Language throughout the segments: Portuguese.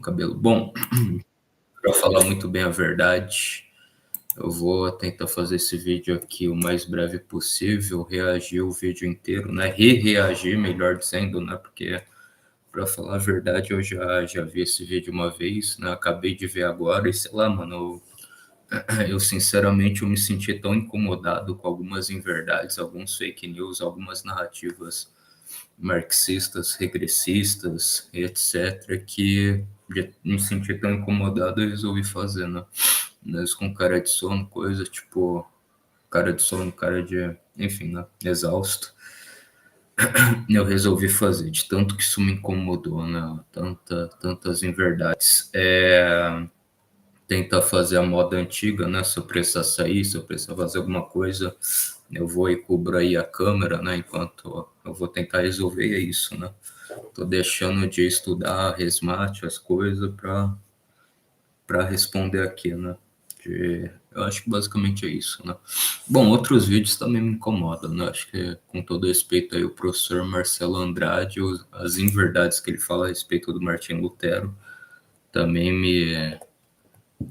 Cabelo. Bom, para falar muito bem a verdade, eu vou tentar fazer esse vídeo aqui o mais breve possível, reagir o vídeo inteiro, né? Reagir, melhor dizendo, né? Porque, para falar a verdade, eu já vi esse vídeo uma vez, né? Acabei de ver agora e sei lá, mano, eu sinceramente eu me senti tão incomodado com algumas inverdades, alguns fake news, algumas narrativas marxistas, regressistas, etc., que me senti tão incomodado e resolvi fazer, né? Mas com cara de sono, coisa tipo, cara de sono, cara de, enfim, né? Exausto. Eu resolvi fazer, de tanto que isso me incomodou, né? Tantas inverdades. Tentar fazer a moda antiga, né? Se eu precisar sair, se eu precisar fazer alguma coisa, eu vou e cubro aí a câmera, né? Enquanto eu vou tentar resolver, é isso, né? Tô deixando de estudar resmate, as coisas, para responder aqui, né? Eu acho que basicamente é isso, né? Bom, outros vídeos também me incomodam, né? Acho que, com todo respeito aí, o professor Marcelo Andrade, as inverdades que ele fala a respeito do Martin Lutero, também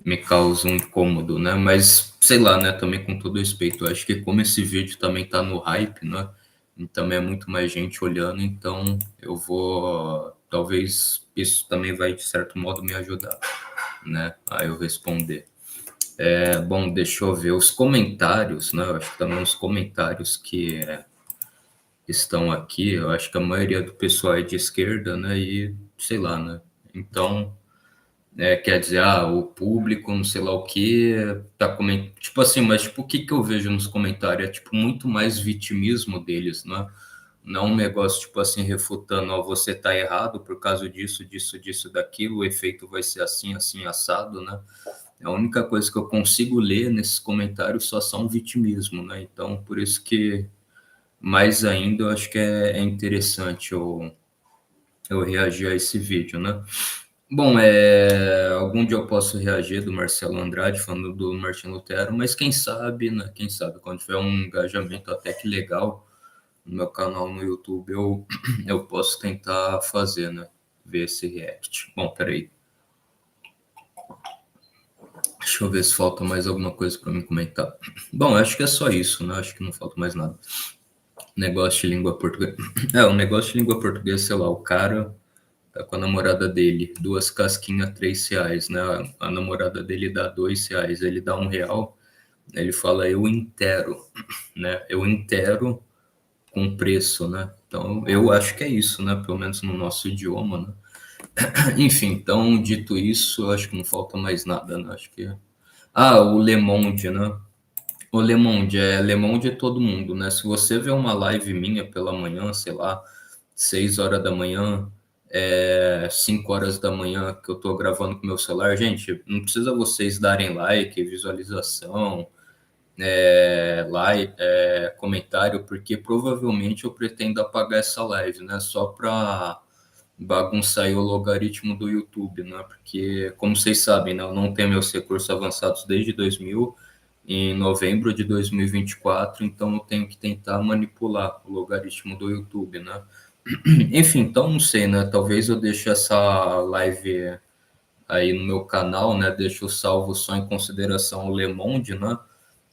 me causa um incômodo, né? Mas, sei lá, né? Também com todo respeito, eu acho que como esse vídeo também tá no hype, né? E também é muito mais gente olhando, então eu vou... Talvez isso também vai, de certo modo, me ajudar, né? A eu responder. Bom, deixa eu ver os comentários, né? Eu acho que também os comentários que estão aqui, eu acho que a maioria do pessoal é de esquerda, né? E, sei lá, né? Então... quer dizer, o público, não sei lá o que, tá comentando. Tipo assim, mas tipo, o que que eu vejo nos comentários? É tipo muito mais vitimismo deles, né? Não um negócio, tipo assim, refutando, ó, você tá errado por causa disso, disso, disso, daquilo, o efeito vai ser assim, assim, assado, né? A única coisa que eu consigo ler nesses comentários só são vitimismo, né? Então, por isso que, mais ainda, eu acho que é interessante eu reagir a esse vídeo, né? Bom, algum dia eu posso reagir do Marcelo Andrade falando do Martin Lutero, mas quem sabe, né? Quem sabe, quando tiver um engajamento até que legal no meu canal no YouTube, eu posso tentar fazer, né? Ver esse react. Bom, peraí. Deixa eu ver se falta mais alguma coisa para me comentar. Bom, acho que é só isso, né? Acho que não falta mais nada. Negócio de língua portuguesa. O negócio de língua portuguesa, sei lá, o cara tá com a namorada dele, 2 casquinhas, R$ 3, né? A namorada dele dá R$ 2, ele dá R$ 1, ele fala eu inteiro, né? Eu inteiro com preço, né? Então, eu acho que é isso, né? Pelo menos no nosso idioma, né? Enfim, então, dito isso, eu acho que não falta mais nada, né? Acho que... o Le Monde, né? O Le Monde é todo mundo, né? Se você vê uma live minha pela manhã, sei lá, 6 horas da manhã, 5 horas da manhã que eu tô gravando com meu celular, gente, não precisa vocês darem like, visualização, comentário, porque provavelmente eu pretendo apagar essa live, né? Só para bagunçar aí o logaritmo do YouTube, né? Porque, como vocês sabem, né, eu não tenho meus recursos avançados desde 2000, em novembro de 2024, então eu tenho que tentar manipular o logaritmo do YouTube, né? Enfim, então não sei, né? Talvez eu deixe essa live aí no meu canal, né? Deixo salvo só em consideração o Le Monde, né?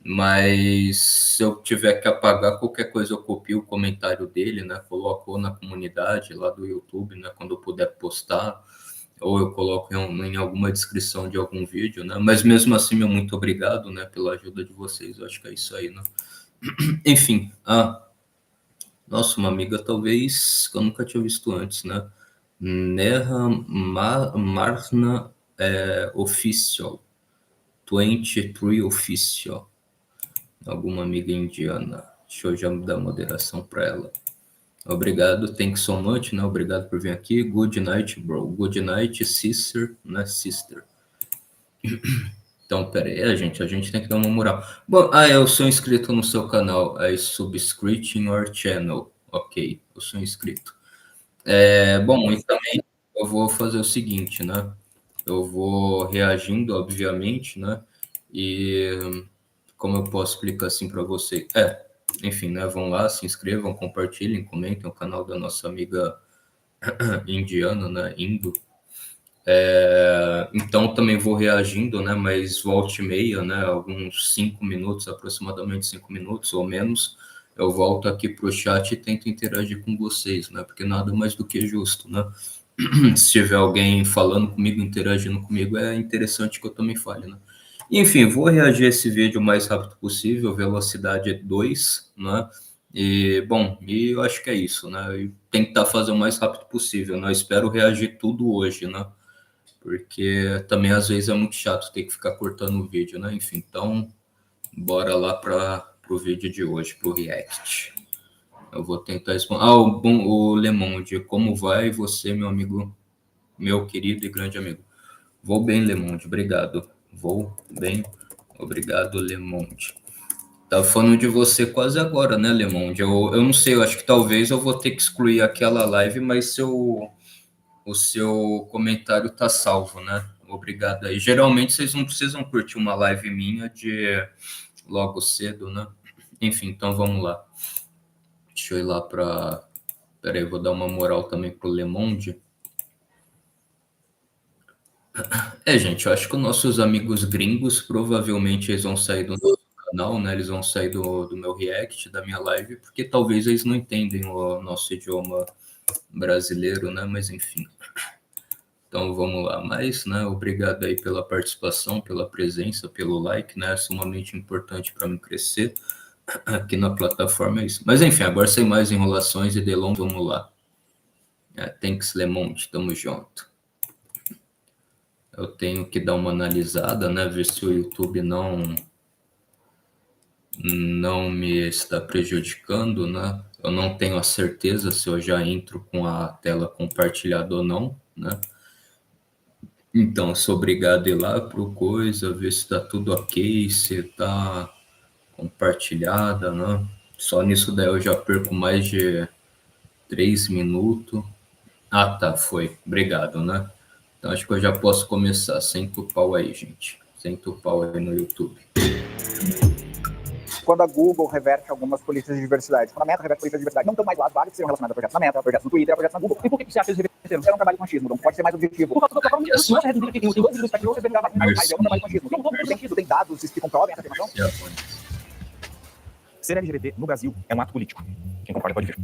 Mas se eu tiver que apagar qualquer coisa, eu copio o comentário dele, né? Coloco na comunidade lá do YouTube, né? Quando eu puder postar, ou eu coloco em alguma descrição de algum vídeo, né? Mas mesmo assim, meu muito obrigado, né? Pela ajuda de vocês. Eu acho que é isso aí, né? Enfim, nossa, uma amiga talvez que eu nunca tinha visto antes, né? Neha Marna Official, 23 Official. Alguma amiga indiana. Deixa eu já dar moderação para ela. Obrigado, thanks so much, né? Obrigado por vir aqui. Good night, bro. Good night, sister, né? Sister. Então, pera aí, a gente tem que dar uma moral. Bom, eu sou inscrito no seu canal. I subscribe in your channel. Ok, eu sou inscrito. Bom, e também eu vou fazer o seguinte, né? Eu vou reagindo, obviamente, né? E como eu posso explicar assim para você? Enfim, né? Vão lá, se inscrevam, compartilhem, comentem o canal da nossa amiga indiana, né? Indo. Então também vou reagindo, né? Mas volta e meia, né? Alguns 5 minutos, aproximadamente 5 minutos ou menos, eu volto aqui para o chat e tento interagir com vocês, né? Porque nada mais do que justo, né? Se tiver alguém falando comigo, interagindo comigo, é interessante que eu também fale, né? Enfim, vou reagir a esse vídeo o mais rápido possível, velocidade 2, né? E, bom, e eu acho que é isso, né? E tentar fazer o mais rápido possível, né? Eu espero reagir tudo hoje, né? Porque também às vezes é muito chato ter que ficar cortando o vídeo, né? Enfim, então, bora lá para o vídeo de hoje, para o React. Eu vou tentar responder. O Lemonde, como vai você, meu amigo, meu querido e grande amigo? Vou bem, Lemonde, obrigado. Vou bem, obrigado, Lemonde. Tá falando de você quase agora, né, Lemonde? Eu não sei, eu acho que talvez eu vou ter que excluir aquela live, mas o seu comentário tá salvo, né? Obrigado aí. Geralmente vocês não precisam curtir uma live minha de logo cedo, né? Enfim, então vamos lá. Deixa eu ir lá para... Peraí, vou dar uma moral também pro Lemonde. Gente, eu acho que os nossos amigos gringos provavelmente eles vão sair do nosso canal, né? Eles vão sair do meu react, da minha live, porque talvez eles não entendem o nosso idioma brasileiro, né? Mas enfim. Então vamos lá. Mas, né? Obrigado aí pela participação, pela presença, pelo like, né? É sumamente importante para mim crescer aqui na plataforma, é isso. Mas enfim, agora sem mais enrolações e delongas, vamos lá. Thanks, Lemonte, tamo junto. Eu tenho que dar uma analisada, né? Ver se o YouTube não me está prejudicando, né? Eu não tenho a certeza se eu já entro com a tela compartilhada ou não, né? Então, sou obrigado a ir lá pro coisa, ver se está tudo ok, se está compartilhada, né? Só nisso daí eu já perco mais de 3 minutos. Ah, tá, foi. Obrigado, né? Então acho que eu já posso começar. Senta o pau aí, gente. Senta o pau aí no YouTube. Quando a Google reverte algumas políticas de diversidade, quando a Meta reverte políticas de diversidade, não estão mais lá as vagas que seriam relacionadas a projetos na Meta, a projetos no Twitter, a projetos na Google. E por que você acha que eles reverteram? Era um trabalho com machismo, não pode ser mais objetivo. Por causa da plataforma, não é reduzir que tem dois livros para que você veja mas é um trabalho com machismo. Não tem sentido, tem dados que comprovem essa afirmação. Ser LGBT no Brasil é um ato político. Quem concorda pode vir.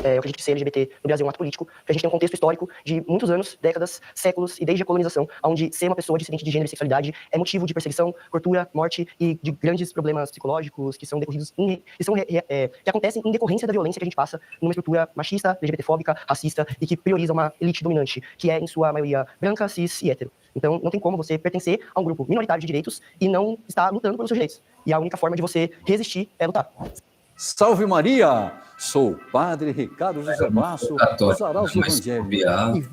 Eu acredito que ser LGBT no Brasil é um ato político, porque a gente tem um contexto histórico de muitos anos, décadas, séculos e desde a colonização, onde ser uma pessoa dissidente de gênero e sexualidade é motivo de perseguição, tortura, morte e de grandes problemas psicológicos que são decorridos que acontecem em decorrência da violência que a gente passa numa estrutura machista, LGBTfóbica, racista e que prioriza uma elite dominante, que é em sua maioria branca, cis e hétero. Então, não tem como você pertencer a um grupo minoritário de direitos e não estar lutando pelos seus direitos. E a única forma de você resistir é lutar. Salve Maria! Sou o padre Ricardo José Basso, dos Araus do Evangelho. Salve,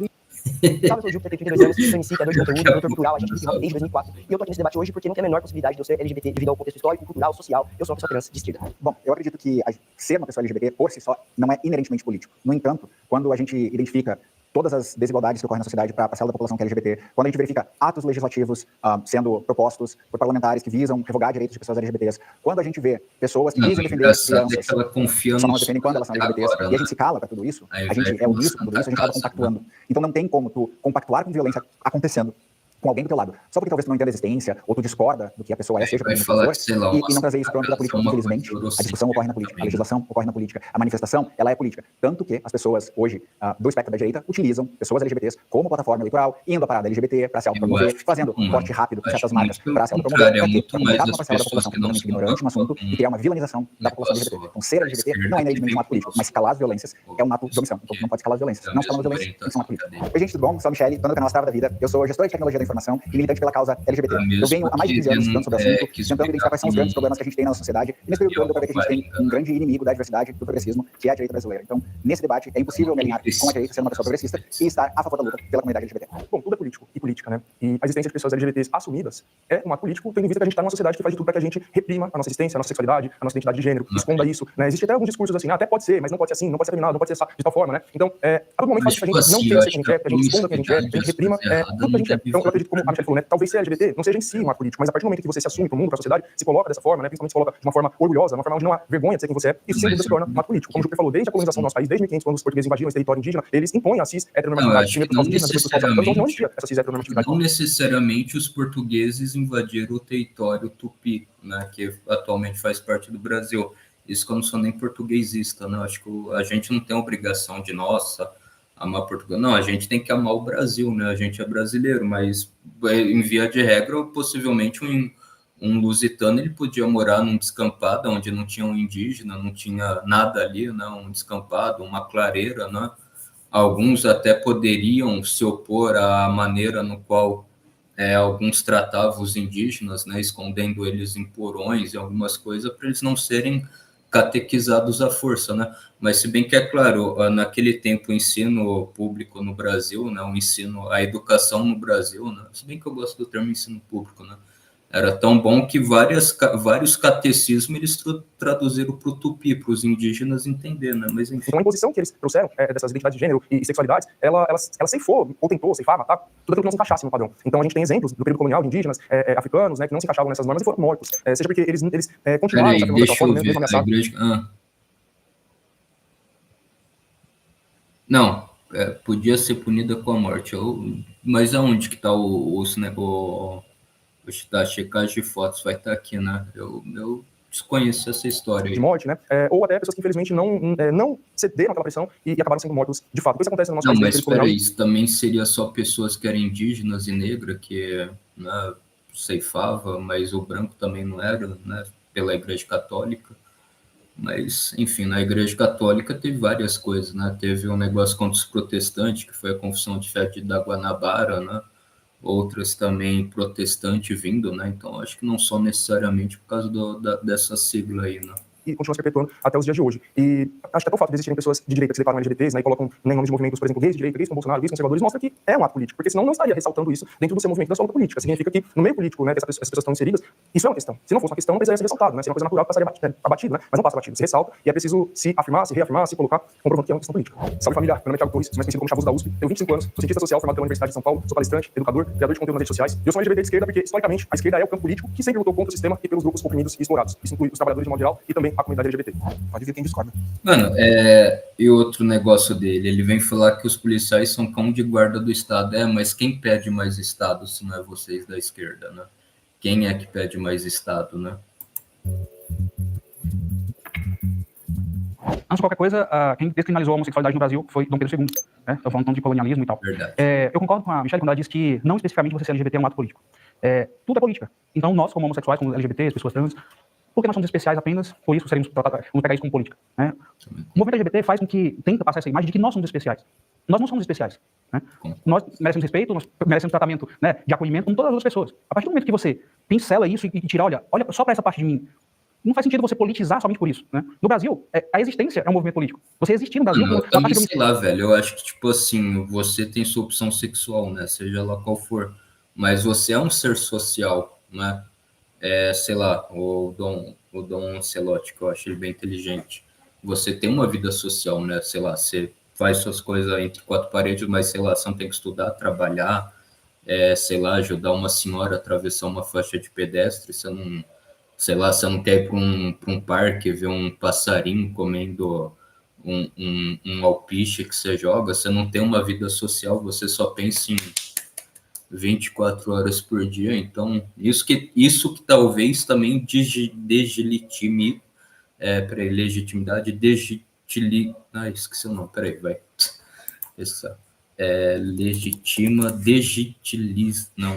eu sou o Júpiter, tenho 32 anos, sou MC, criador de conteúdo, produtor cultural, agente cultural desde 2004. E eu tô aqui nesse debate hoje porque não tem a menor possibilidade de eu ser LGBT devido ao contexto histórico, cultural, social. Eu sou uma pessoa trans de esquerda. Bom, eu acredito que ser uma pessoa LGBT por si só não é inerentemente político. No entanto, quando a gente identifica todas as desigualdades que ocorrem na sociedade para a parcela da população que é LGBT, quando a gente verifica atos legislativos sendo propostos por parlamentares que visam revogar direitos de pessoas LGBTs, quando a gente vê pessoas que dizem defender as crianças, ela confia só não defendem quando elas são LGBTs, agora, e a gente se cala para tudo isso, a gente é omisso com tudo isso, a gente acaba compactuando. Então não tem como tu compactuar com violência acontecendo com alguém do teu lado, só porque talvez tu não entenda a existência, ou tu discorda do que a pessoa é, seja como pessoa, e não trazer isso para o âmbito da política. Infelizmente, a discussão ocorre na política, a legislação ocorre na política, a manifestação, ela é política. Tanto que as pessoas hoje, do espectro da direita, utilizam pessoas LGBTs como plataforma eleitoral, indo à parada LGBT para se autopromover, fazendo um corte rápido com certas marcas para se autopromover, para comunicar com uma parcela da população completamente ignorante no assunto e criar uma vilanização da população LGBT. Então, ser LGBT não é inerentemente um ato político, mas calar as violências é um ato de omissão. Então, tu não pode calar as violências. Não se calando violência, tem que ser um ato político. Oi, gente, tudo bom? Sou a Michele, dona do canal Estrada da Vida. Eu sou gestora de tecnologia da informação e militante pela causa LGBT. Eu venho há mais de 15 anos estudando sobre o assunto, tentando identificar quais são os grandes problemas que a gente tem na nossa sociedade, e nesse período todo deu para ver que a gente tem um grande inimigo da diversidade, do progressismo, que é a direita brasileira. Então, nesse debate, é impossível me alinhar com a direita, sendo uma pessoa progressista, e estar a favor da luta pela comunidade LGBT. Bom, tudo é político e política, né? E a existência de pessoas LGBTs assumidas é um ato político, tendo em vista que a gente está numa sociedade que faz de tudo para que a gente reprima a nossa existência, a nossa sexualidade, a nossa identidade de gênero, esconda isso, né? Existe até alguns discursos assim, até pode ser, mas não pode ser assim, não pode ser terminado, não pode ser de tal forma, né? Então, a todo momento faz que a gente não queira ser quem a gente é, que a gente esconda quem a gente é, que a gente reprima tudo que a gente é. Então, eu acredito acredito, como a Michelle falou, né, talvez ser LGBT não seja em si um ato político, mas a partir do momento que você se assume para o mundo, para a sociedade, se coloca dessa forma, né, principalmente se coloca de uma forma orgulhosa, uma forma onde não há vergonha de ser quem você é, isso sem dúvida se torna um ato político. Como o Júpiter falou, desde a colonização do nosso país, desde 1500, quando os portugueses invadiram esse território indígena, eles impõem a cis-heteronormatividade. Não necessariamente os portugueses invadiram o território tupi, né, que atualmente faz parte do Brasil. Isso que eu não sou nem portuguesista, né? Acho que a gente não tem a obrigação de, nossa, amar Portugal. Não, a gente tem que amar o Brasil, né? A gente é brasileiro, mas em via de regra, possivelmente um lusitano ele podia morar num descampado onde não tinha um indígena, não tinha nada ali, né? Um descampado, uma clareira, né? Alguns até poderiam se opor à maneira no qual alguns tratavam os indígenas, né? Escondendo eles em porões e algumas coisas para eles não serem catequizados à força, né? Mas se bem que é claro, naquele tempo o ensino público no Brasil, né, a educação no Brasil, né, se bem que eu gosto do termo ensino público, né, era tão bom que vários catecismos eles traduziram para o tupi, para os indígenas entender, né? Mas enfim. Então, a imposição que eles trouxeram dessas identidades de gênero e sexualidades, ela ceifou, ou tentou ceifar, matar, tudo aquilo que não se encaixasse no padrão. Então, a gente tem exemplos do período colonial de indígenas africanos, né, que não se encaixavam nessas normas e foram mortos. Seja porque eles continuaram essa dessa forma, mesmo ameaçados. Não, podia ser punida com a morte. Mas aonde que está a checagem de fotos? Vai estar aqui, né? Eu desconheço essa história aí. De morte, né? Ou até pessoas que infelizmente não cederam àquela pressão e acabaram sendo mortos de fato. Isso acontece no nosso país. Não, mas peraí, isso também seria só pessoas que eram indígenas e negras, que né, ceifava, mas o branco também não era, né? Pela Igreja Católica. Mas, enfim, na Igreja Católica teve várias coisas, né? Teve um negócio contra os protestantes, que foi a Confissão de Fé da Guanabara, né? Outras também protestante vindo, né? Então, acho que não só necessariamente por causa dessa sigla aí, né? E continua se perpetuando até os dias de hoje. E acho que até o fato de existirem pessoas de direita que se declaram LGBTs, né, e colocam em nomes de movimentos, por exemplo, gays de direita, gays com Bolsonaro, gays conservadores, mostra que é um ato político, porque senão não estaria ressaltando isso dentro do seu movimento da sua luta política. Significa que no meio político, né, que essas pessoas estão inseridas, isso é uma questão. Se não fosse uma questão, não precisaria ser ressaltado, né? Seria uma coisa natural que passaria abatido, né? Mas não passa abatido, se ressalta e é preciso se afirmar, se reafirmar, se colocar, comprovando que é uma questão política. Salve família, meu nome é Thiago Torres, mais conhecido como Chavos da USP, tenho 25 anos, sou cientista social formado pela Universidade de São Paulo, sou palestrante, educador, criador de conteúdo nas redes sociais. E eu sou LGBT de esquerda porque, historicamente, a esquerda é o campo político que sempre lutou contra o sistema e pelos grupos oprimidos e explorados. Isso inclui os trabalhadores de modo geral e também a comunidade LGBT. Pode ver quem discorda. Mano, e outro negócio dele, ele vem falar que os policiais são cão de guarda do Estado. Mas quem pede mais Estado se não é vocês da esquerda, né? Quem é que pede mais Estado, né? Antes de qualquer coisa, quem descriminalizou a homossexualidade no Brasil foi Dom Pedro II, né? Estou falando então de colonialismo e tal. Verdade. Eu concordo com a Michelle quando ela diz que não especificamente você ser LGBT é um ato político. Tudo é política. Então nós, como homossexuais, como LGBTs, pessoas trans, porque nós somos especiais apenas, por isso vamos pegar isso como política. Né? O movimento LGBT faz com que tenta passar essa imagem de que nós somos especiais. Nós não somos especiais. Né? Nós merecemos respeito, nós merecemos tratamento, né, de acolhimento como todas as outras pessoas. A partir do momento que você pincela isso e tira, olha só para essa parte de mim, não faz sentido você politizar somente por isso. Né? No Brasil, a existência é um movimento político. Você existir no Brasil... Eu também sei lá, velho. Eu acho que, tipo assim, você tem sua opção sexual, né? Seja lá qual for. Mas você é um ser social, né? Sei lá, o Dom Ancelotti, que eu acho ele bem inteligente. Você tem uma vida social, né? Sei lá, você faz suas coisas entre quatro paredes, mas, sei lá, você não tem que estudar, trabalhar, sei lá, ajudar uma senhora a atravessar uma faixa de pedestre, você não, sei lá, você não quer ir para um parque ver um passarinho comendo um alpiche que você joga, você não tem uma vida social, você só pensa em 24 horas por dia, então isso que talvez também deslegitime, legitimidade, esqueci o nome, peraí, vai, legitima, deslegitimiza, não,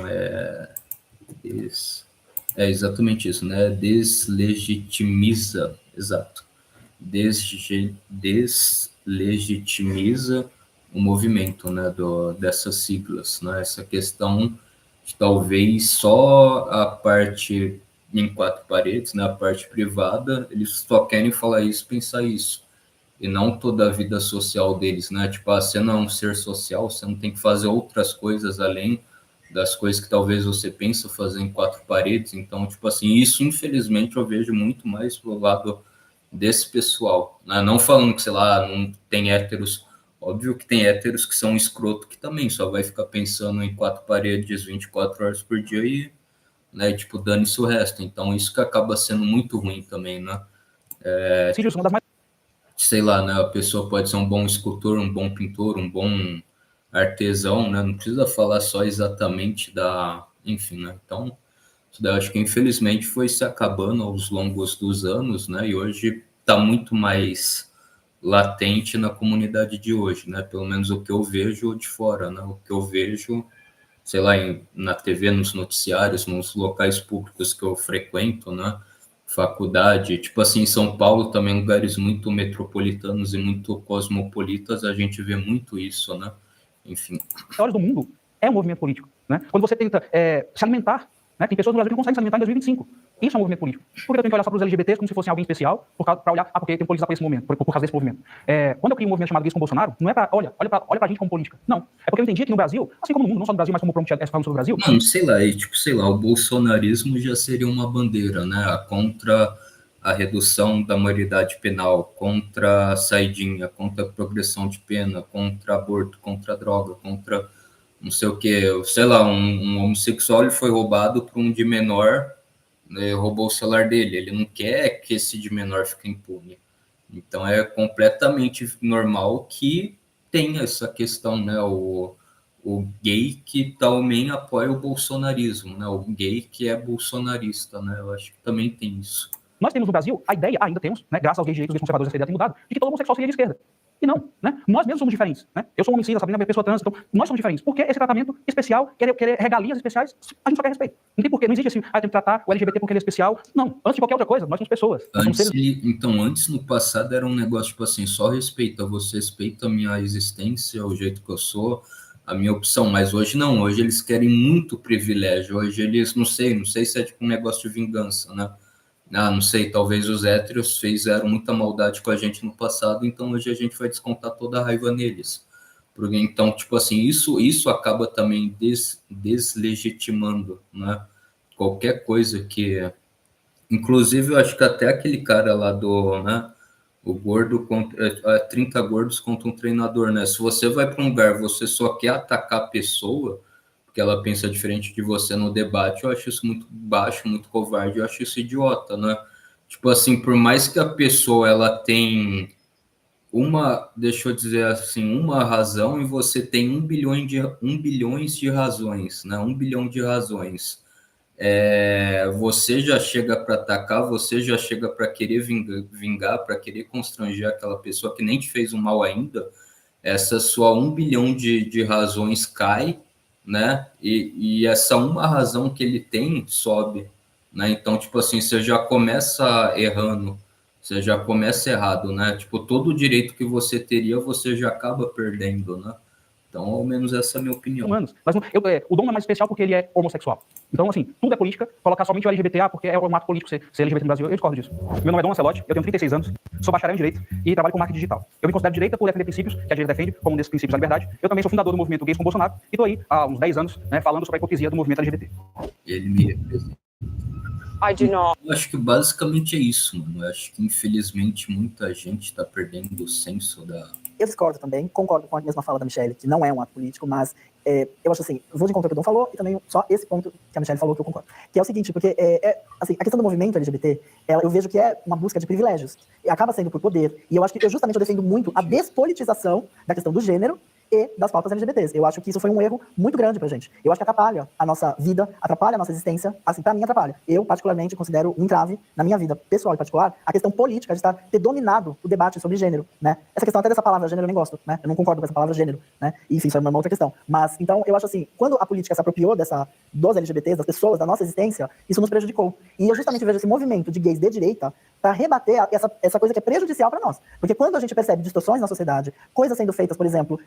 exatamente isso, né, deslegitimiza, exato, deslegitimiza o movimento, né, dessas siglas, né, essa questão de talvez só a parte em quatro paredes, né, a parte privada, eles só querem falar isso, pensar isso, e não toda a vida social deles, né, tipo, você não é um ser social, você não tem que fazer outras coisas além das coisas que talvez você pensa fazer em quatro paredes, então, tipo assim, isso infelizmente eu vejo muito mais pro lado desse pessoal, né? Não falando que, sei lá, não tem héteros Óbvio que tem héteros que são escroto que também só vai ficar pensando em 4 paredes 24 horas por dia e, né, tipo, dane-se o resto. Então, isso que acaba sendo muito ruim também, né? Sei lá, né? A pessoa pode ser um bom escultor, um bom pintor, um bom artesão, né? Não precisa falar só exatamente da... Enfim, né? Então, isso daí eu acho que infelizmente foi se acabando aos longos dos anos, né? E hoje está muito mais latente na comunidade de hoje, né? Pelo menos o que eu vejo de fora, né? O que eu vejo, sei lá, na TV, nos noticiários, nos locais públicos que eu frequento, né? Faculdade, tipo assim, em São Paulo também, lugares muito metropolitanos e muito cosmopolitas, a gente vê muito isso, né? Enfim. Histórias do mundo é um movimento político, né? Quando você tenta se alimentar, né? Tem pessoas no Brasil que não conseguem se alimentar em 2025. Isso é um movimento político. Porque eu tenho que olhar só para os LGBTs como se fossem alguém especial, para olhar, porque tem politizar por esse momento, por causa desse movimento. Quando eu crio um movimento chamado Gays com Bolsonaro, não é para, olha pra gente como política. Não. É porque eu entendi que no Brasil, assim como no mundo, não só no Brasil, mas como o Prompt é falando sobre o Brasil. Mano, sei lá, tipo, sei lá, o bolsonarismo já seria uma bandeira, né? Contra a redução da maioridade penal, contra a saidinha, contra a progressão de pena, contra aborto, contra droga, contra não sei o que, sei lá, um homossexual ele foi roubado por um de menor, né, roubou o celular dele, ele não quer que esse de menor fique impune. Então é completamente normal que tenha essa questão, né, o gay que também apoia o bolsonarismo, né, o gay que é bolsonarista, né, eu acho que também tem isso. Nós temos no Brasil a ideia, ainda temos, né, graças aos gays direitos, gays conservadores, essa ideia tem mudado, de que todo homossexual seria de esquerda. E não, né? Nós mesmos somos diferentes, né? Eu sou um homicida, a Sabrina é uma pessoa trans, então nós somos diferentes. Porque esse tratamento especial, querer regalias especiais, a gente só quer respeito. Não tem porquê, não existe assim, tem que tratar o LGBT porque ele é especial. Não, antes de qualquer outra coisa, nós somos pessoas. Antes no passado era um negócio tipo assim, só respeita, você respeita a minha existência, o jeito que eu sou, a minha opção, mas hoje não, hoje eles querem muito privilégio, hoje eles, não sei se é tipo um negócio de vingança, né? Não sei, talvez os héteros fizeram muita maldade com a gente no passado, então hoje a gente vai descontar toda a raiva neles. Porque, então, tipo assim, isso acaba também deslegitimando, né? Qualquer coisa que... Inclusive, eu acho que até aquele cara lá do, né? O gordo contra... 30 gordos contra um treinador, né? Se você vai para um lugar, você só quer atacar a pessoa... que ela pensa diferente de você no debate, eu acho isso muito baixo, muito covarde, eu acho isso idiota, né? Tipo assim, por mais que a pessoa, ela tem deixa eu dizer assim, uma razão e você tem 1 bilhões de razões, né? 1 bilhão de razões. Você já chega para atacar, você já chega para querer vingar, para querer constranger aquela pessoa que nem te fez o mal ainda, essa sua 1 bilhão de razões cai, né? E essa uma razão que ele tem sobe, né? Então, tipo assim, você já começa errando, você já começa errado, né? Tipo, todo o direito que você teria, você já acaba perdendo, né? Então, ao menos essa é a minha opinião. O Dom é mais especial porque ele é homossexual. Então, assim, tudo é política. Colocar somente o LGBT, porque é um ato político ser LGBT no Brasil, eu discordo disso. Meu nome é Dom Lancelotti, eu tenho 36 anos, sou bacharel em Direito e trabalho com marketing digital. Eu me considero de direita por defender princípios que a direita defende, como um desses princípios da liberdade. Eu também sou fundador do movimento Gays com Bolsonaro e estou aí há uns 10 anos, né, falando sobre a hipocrisia do movimento LGBT. Ele me representa. Eu acho que basicamente é isso, mano. Eu acho que, infelizmente, muita gente está perdendo o senso da... Eu discordo também, concordo com a mesma fala da Michelle, que não é um ato político, mas eu acho assim, vou de encontro ao que o Dom falou e também só esse ponto que a Michelle falou que eu concordo. Que é o seguinte, porque assim, a questão do movimento LGBT, eu vejo que é uma busca de privilégios. E acaba sendo por poder. E eu acho que eu defendo muito a despolitização da questão do gênero e das pautas LGBTs. Eu acho que isso foi um erro muito grande pra gente. Eu acho que atrapalha a nossa vida, atrapalha a nossa existência, assim, pra mim atrapalha. Eu, particularmente, considero um entrave na minha vida pessoal e particular, a questão política de ter dominado o debate sobre gênero, né? Essa questão até dessa palavra gênero eu nem gosto, né? Eu não concordo com essa palavra gênero, né? E, enfim, isso é uma outra questão. Mas, então, eu acho assim, quando a política se apropriou dos LGBTs, das pessoas, da nossa existência, isso nos prejudicou. E eu justamente vejo esse movimento de gays de direita para rebater essa coisa que é prejudicial para nós. Porque quando a gente percebe distorções na sociedade, coisas sendo feitas, por exemplo,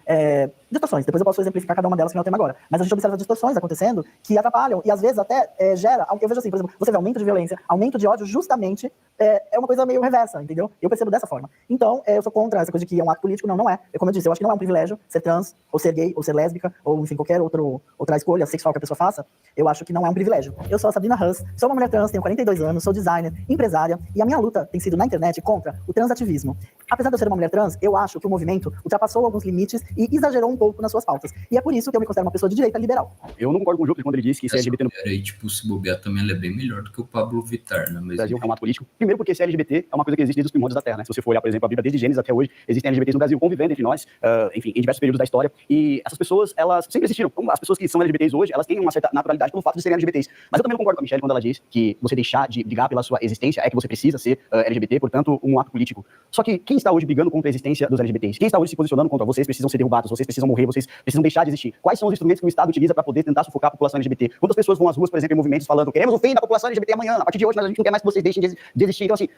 distorções. Depois eu posso exemplificar cada uma delas, que não é o tema agora. Mas a gente observa distorções acontecendo que atrapalham e às vezes até gera... Eu vejo assim, por exemplo, você vê aumento de violência, aumento de ódio, justamente é uma coisa meio reversa, entendeu? Eu percebo dessa forma. Então, eu sou contra essa coisa de que é um ato político. Não é. Como eu disse, eu acho que não é um privilégio ser trans, ou ser gay, ou ser lésbica, ou enfim, qualquer outra escolha sexual que a pessoa faça. Eu acho que não é um privilégio. Eu sou a Sabrina Huss, sou uma mulher trans, tenho 42 anos, sou designer, empresária, e a minha luta tem sido na internet contra o transativismo. Apesar de eu ser uma mulher trans, eu acho que o movimento ultrapassou alguns limites e exagerou um pouco nas suas pautas. E é por isso que eu me considero uma pessoa de direita liberal. Eu não concordo com o Júpiter quando ele disse que ser LGBT no aí, tipo, se bobear também ela é bem melhor do que o Pablo Vittar, né? Mas Brasil é um ato político. Primeiro porque ser LGBT é uma coisa que existe desde os primórdios da Terra, né? Se você for olhar, por exemplo, a Bíblia desde Gênesis até hoje, existem LGBTs no Brasil convivendo entre nós, enfim, em diversos períodos da história. E essas pessoas, elas sempre existiram. As pessoas que são LGBTs hoje, elas têm uma certa naturalidade pelo fato de serem LGBTs. Mas eu também não concordo com a Michelle quando ela diz que você deixar de brigar pela sua existência é que você precisa ser LGBT, portanto, um ato político. Só que quem está hoje brigando contra a existência dos LGBTs? Quem está hoje se posicionando contra vocês precisam ser derrubados, vocês precisam morrer, vocês precisam deixar de existir? Quais são os instrumentos que o Estado utiliza para poder tentar sufocar a população LGBT? Quantas pessoas vão às ruas, por exemplo, em movimentos falando queremos o fim da população LGBT amanhã, a partir de hoje, mas a gente não quer mais que vocês deixem de existir. Então, assim,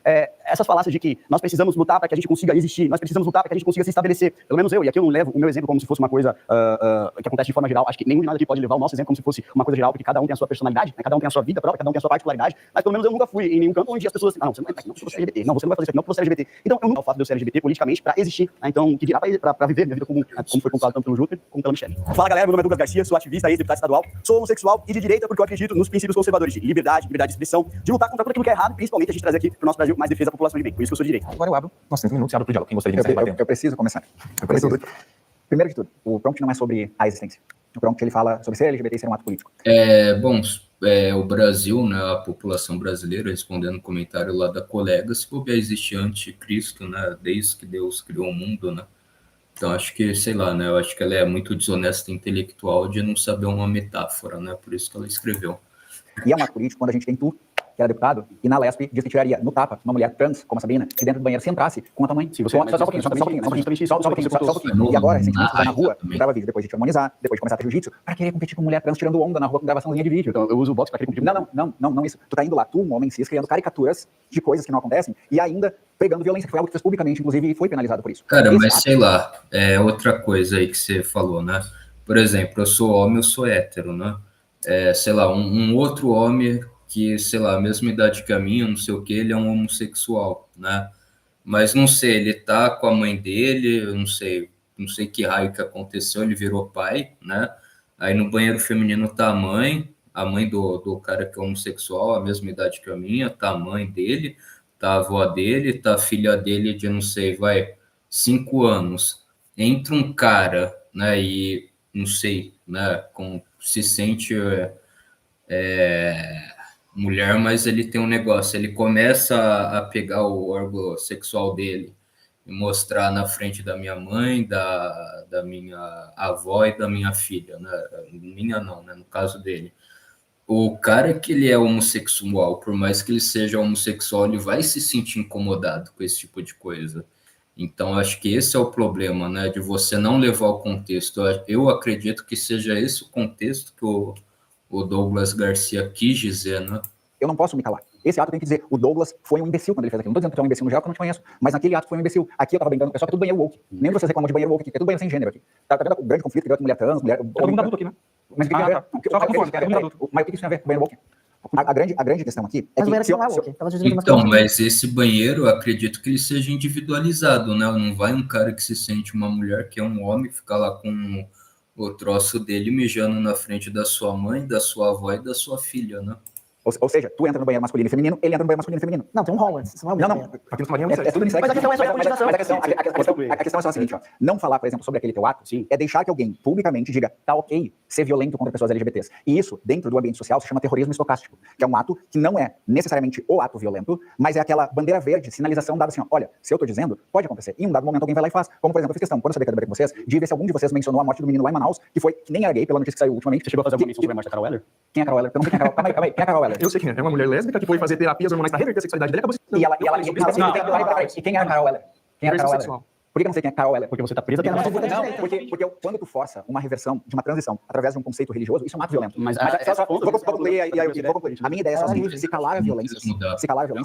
essas falácias de que nós precisamos lutar para que a gente consiga existir, nós precisamos lutar para que a gente consiga se estabelecer, pelo menos eu, e aqui eu não levo o meu exemplo como se fosse uma coisa que acontece de forma geral, acho que nenhum de nós aqui pode levar o nosso exemplo como se fosse uma coisa geral, porque cada um tem a sua personalidade, né? Cada um tem a sua vida própria, cada um tem a sua particularidade, mas pelo menos eu nunca fui em nenhum campo onde as pessoas assim, não, você não vai não, você é LGBT, não, você não vai fazer isso aqui, não, porque você é LGBT. Então, eu nunca o fato de eu ser LGBT politicamente para existir, né? Então, que dirá para viver minha vida como foi pontuado tanto pelo Júpiter como pela Michelle. Fala galera, meu nome é Douglas Garcia, sou ativista, ex-deputado estadual, sou homossexual e de direita porque eu acredito nos princípios conservadores de liberdade de expressão, de lutar contra tudo aquilo que é errado, principalmente a gente trazer aqui pro nosso Brasil mais defesa da população de bem. Por isso que eu sou de direita. Agora eu abro Nós temos 30 minutos e abre pro diálogo. Quem gostaria de iniciar? Eu preciso começar. Primeiro de tudo, o prompt não é sobre a existência. O prompt ele fala sobre ser LGBT e ser um ato político. Bom, o Brasil, né, a população brasileira, respondendo o comentário lá da colega, se bobear existe anticristo, né, desde que Deus criou o mundo, né? Então acho que, sei lá, né, eu acho que ela é muito desonesta intelectual de não saber uma metáfora, né, por isso que ela escreveu. E é um ato político quando a gente tem tu, que era deputado, e na Lesp diz que tiraria no tapa uma mulher trans, como a Sabrina, que dentro do banheiro se entrasse com a tua mãe. Só um pouquinho. E agora, recentemente, você na rua, grava vídeo, depois de te harmonizar, depois de começar a ter jiu-jitsu, pra querer competir com mulher trans tirando onda na rua com gravaçãozinha de vídeo. Então eu uso o box pra querer competir. Não isso. Tu tá indo lá, tu, um homem cis, criando caricaturas de coisas que não acontecem, e ainda pregando violência, que foi algo que fez publicamente, inclusive, e foi penalizado por isso. Cara, mas sei lá, outra coisa aí que você falou, né? Por exemplo, eu sou homem, eu sou hétero, né? Sei lá, um outro homem que, sei lá, a mesma idade que a minha, não sei o que, ele é um homossexual, né? Mas não sei, ele tá com a mãe dele, eu não sei que raio que aconteceu, ele virou pai, né? Aí no banheiro feminino tá a mãe do cara que é homossexual, a mesma idade que a minha, tá a mãe dele, tá a avó dele, tá a filha dele de, não sei, 5 anos. Entra um cara, né, e, não sei, né, se sente mulher, mas ele tem um negócio, ele começa a pegar o órgão sexual dele e mostrar na frente da minha mãe, da minha avó e da minha filha, né? Minha não, né? No caso dele. O cara que ele é homossexual, por mais que ele seja homossexual, ele vai se sentir incomodado com esse tipo de coisa. Então, acho que esse é o problema, né? De você não levar o contexto. Eu acredito que seja esse o contexto que o Douglas Garcia quis dizer, né? Eu não posso me calar. Esse ato tem que dizer, o Douglas foi um imbecil quando ele fez aquilo. Não tô dizendo que tu é um imbecil no geral, que eu não te conheço, mas naquele ato foi um imbecil. Aqui eu tava brincando com o pessoal que é tudo banheiro woke. Nem vocês reclamam de banheiro woke aqui, que é tudo banheiro sem gênero aqui. Tá vendo o grande conflito que deu entre mulher trans, mulher... É todo mundo adulto aqui, né? Mas o que tem a ver? Mas o que isso tem a ver com banheiro woke? A grande questão aqui é que... Então, mas esse banheiro, eu acredito que ele seja individualizado, né? Não vai um cara que se sente uma mulher, que é um homem, ficar lá com o troço dele mijando na frente da sua mãe, da sua avó e da sua filha, né? Ou seja, tu entra no banheiro masculino e feminino, ele entra no banheiro masculino e feminino. Não, tem um rol antes. Isso não é é tudo unissex. Mas a questão é só a continuação. A questão é só a seguinte, ó. Não falar, por exemplo, sobre aquele teu ato, sim, é deixar que alguém publicamente diga, tá ok ser violento contra pessoas LGBTs. E isso, dentro do ambiente social, se chama terrorismo estocástico, que é um ato que não é necessariamente o ato violento, mas é aquela bandeira verde, sinalização dada assim, ó, olha, se eu tô dizendo, pode acontecer. E em um dado momento alguém vai lá e faz. Como, por exemplo, eu fiz questão, quando eu sabia que eu debater com vocês, de ver se algum de vocês mencionou a morte do menino lá em Manaus, que foi, que nem era gay, pela notícia que saiu ultimamente. Você chegou a fazer alguma menção sobre a morte da Carol Weller? Quem é a Carol Weller? Eu não sei quem é a Carol. Calma aí, quem é a Carol Weller? Eu sei quem é. É uma mulher lésbica que foi fazer terapias hormonais para reverter a sexualidade dela. E quem é a Carol Weller? Quem é a Carol Weller? que eu não sei quem é Carol Eller? Porque você tá presa. Porque quando tu força uma reversão de uma transição através de um conceito religioso, isso é um ato violento. Mas vou concluir. A minha ideia é só se calar a violência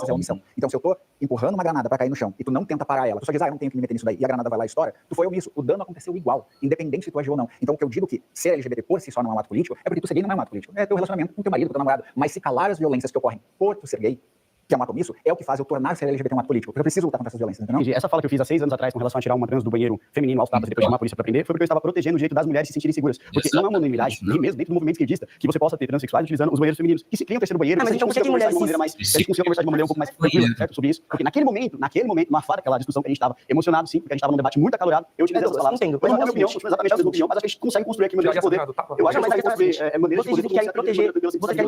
é omissão. Então, se eu tô empurrando uma granada pra cair no chão e tu não tenta parar ela, tu só diz, eu não tenho que me meter nisso daí, e a granada vai lá e estoura, tu foi omisso. O dano aconteceu igual, independente se tu agiu ou não. Então, o que eu digo que ser LGBT por si só não é um ato político, é porque tu ser gay não é um ato político. É teu relacionamento com teu marido, com teu namorado. Mas se calar as violências que ocorrem por tu ser gay, que é um ato omisso, é o que faz eu tornar ser LGBT um ato político. Porque eu preciso lutar contra essas violências, entendeu? Essa fala que eu fiz há 6 anos atrás com relação a tirar uma trans do banheiro feminino aos tapas e depois chamar a polícia pra prender, foi porque eu estava protegendo o direito das mulheres se sentirem seguras. Porque não é uma unanimidade, nem mesmo dentro do movimento esquerdista, que você possa ter transexuais utilizando os banheiros femininos, que se criam terceiro banheiro, mas então você tem mulheres a gente conseguiu conversar de uma maneira um pouco mais tranquila, certo? Sobre isso. Porque naquele momento, numa fada, aquela discussão que a gente estava emocionado, sim, porque a gente estava num debate muito acalorado, eu utilizei essas palavras. Eu não tenho opinião, exatamente a mesma opinião, mas acho que a gente consegue construir aqui maneiras de poder. Eu acho que a gente consegue construir maneiras de poder.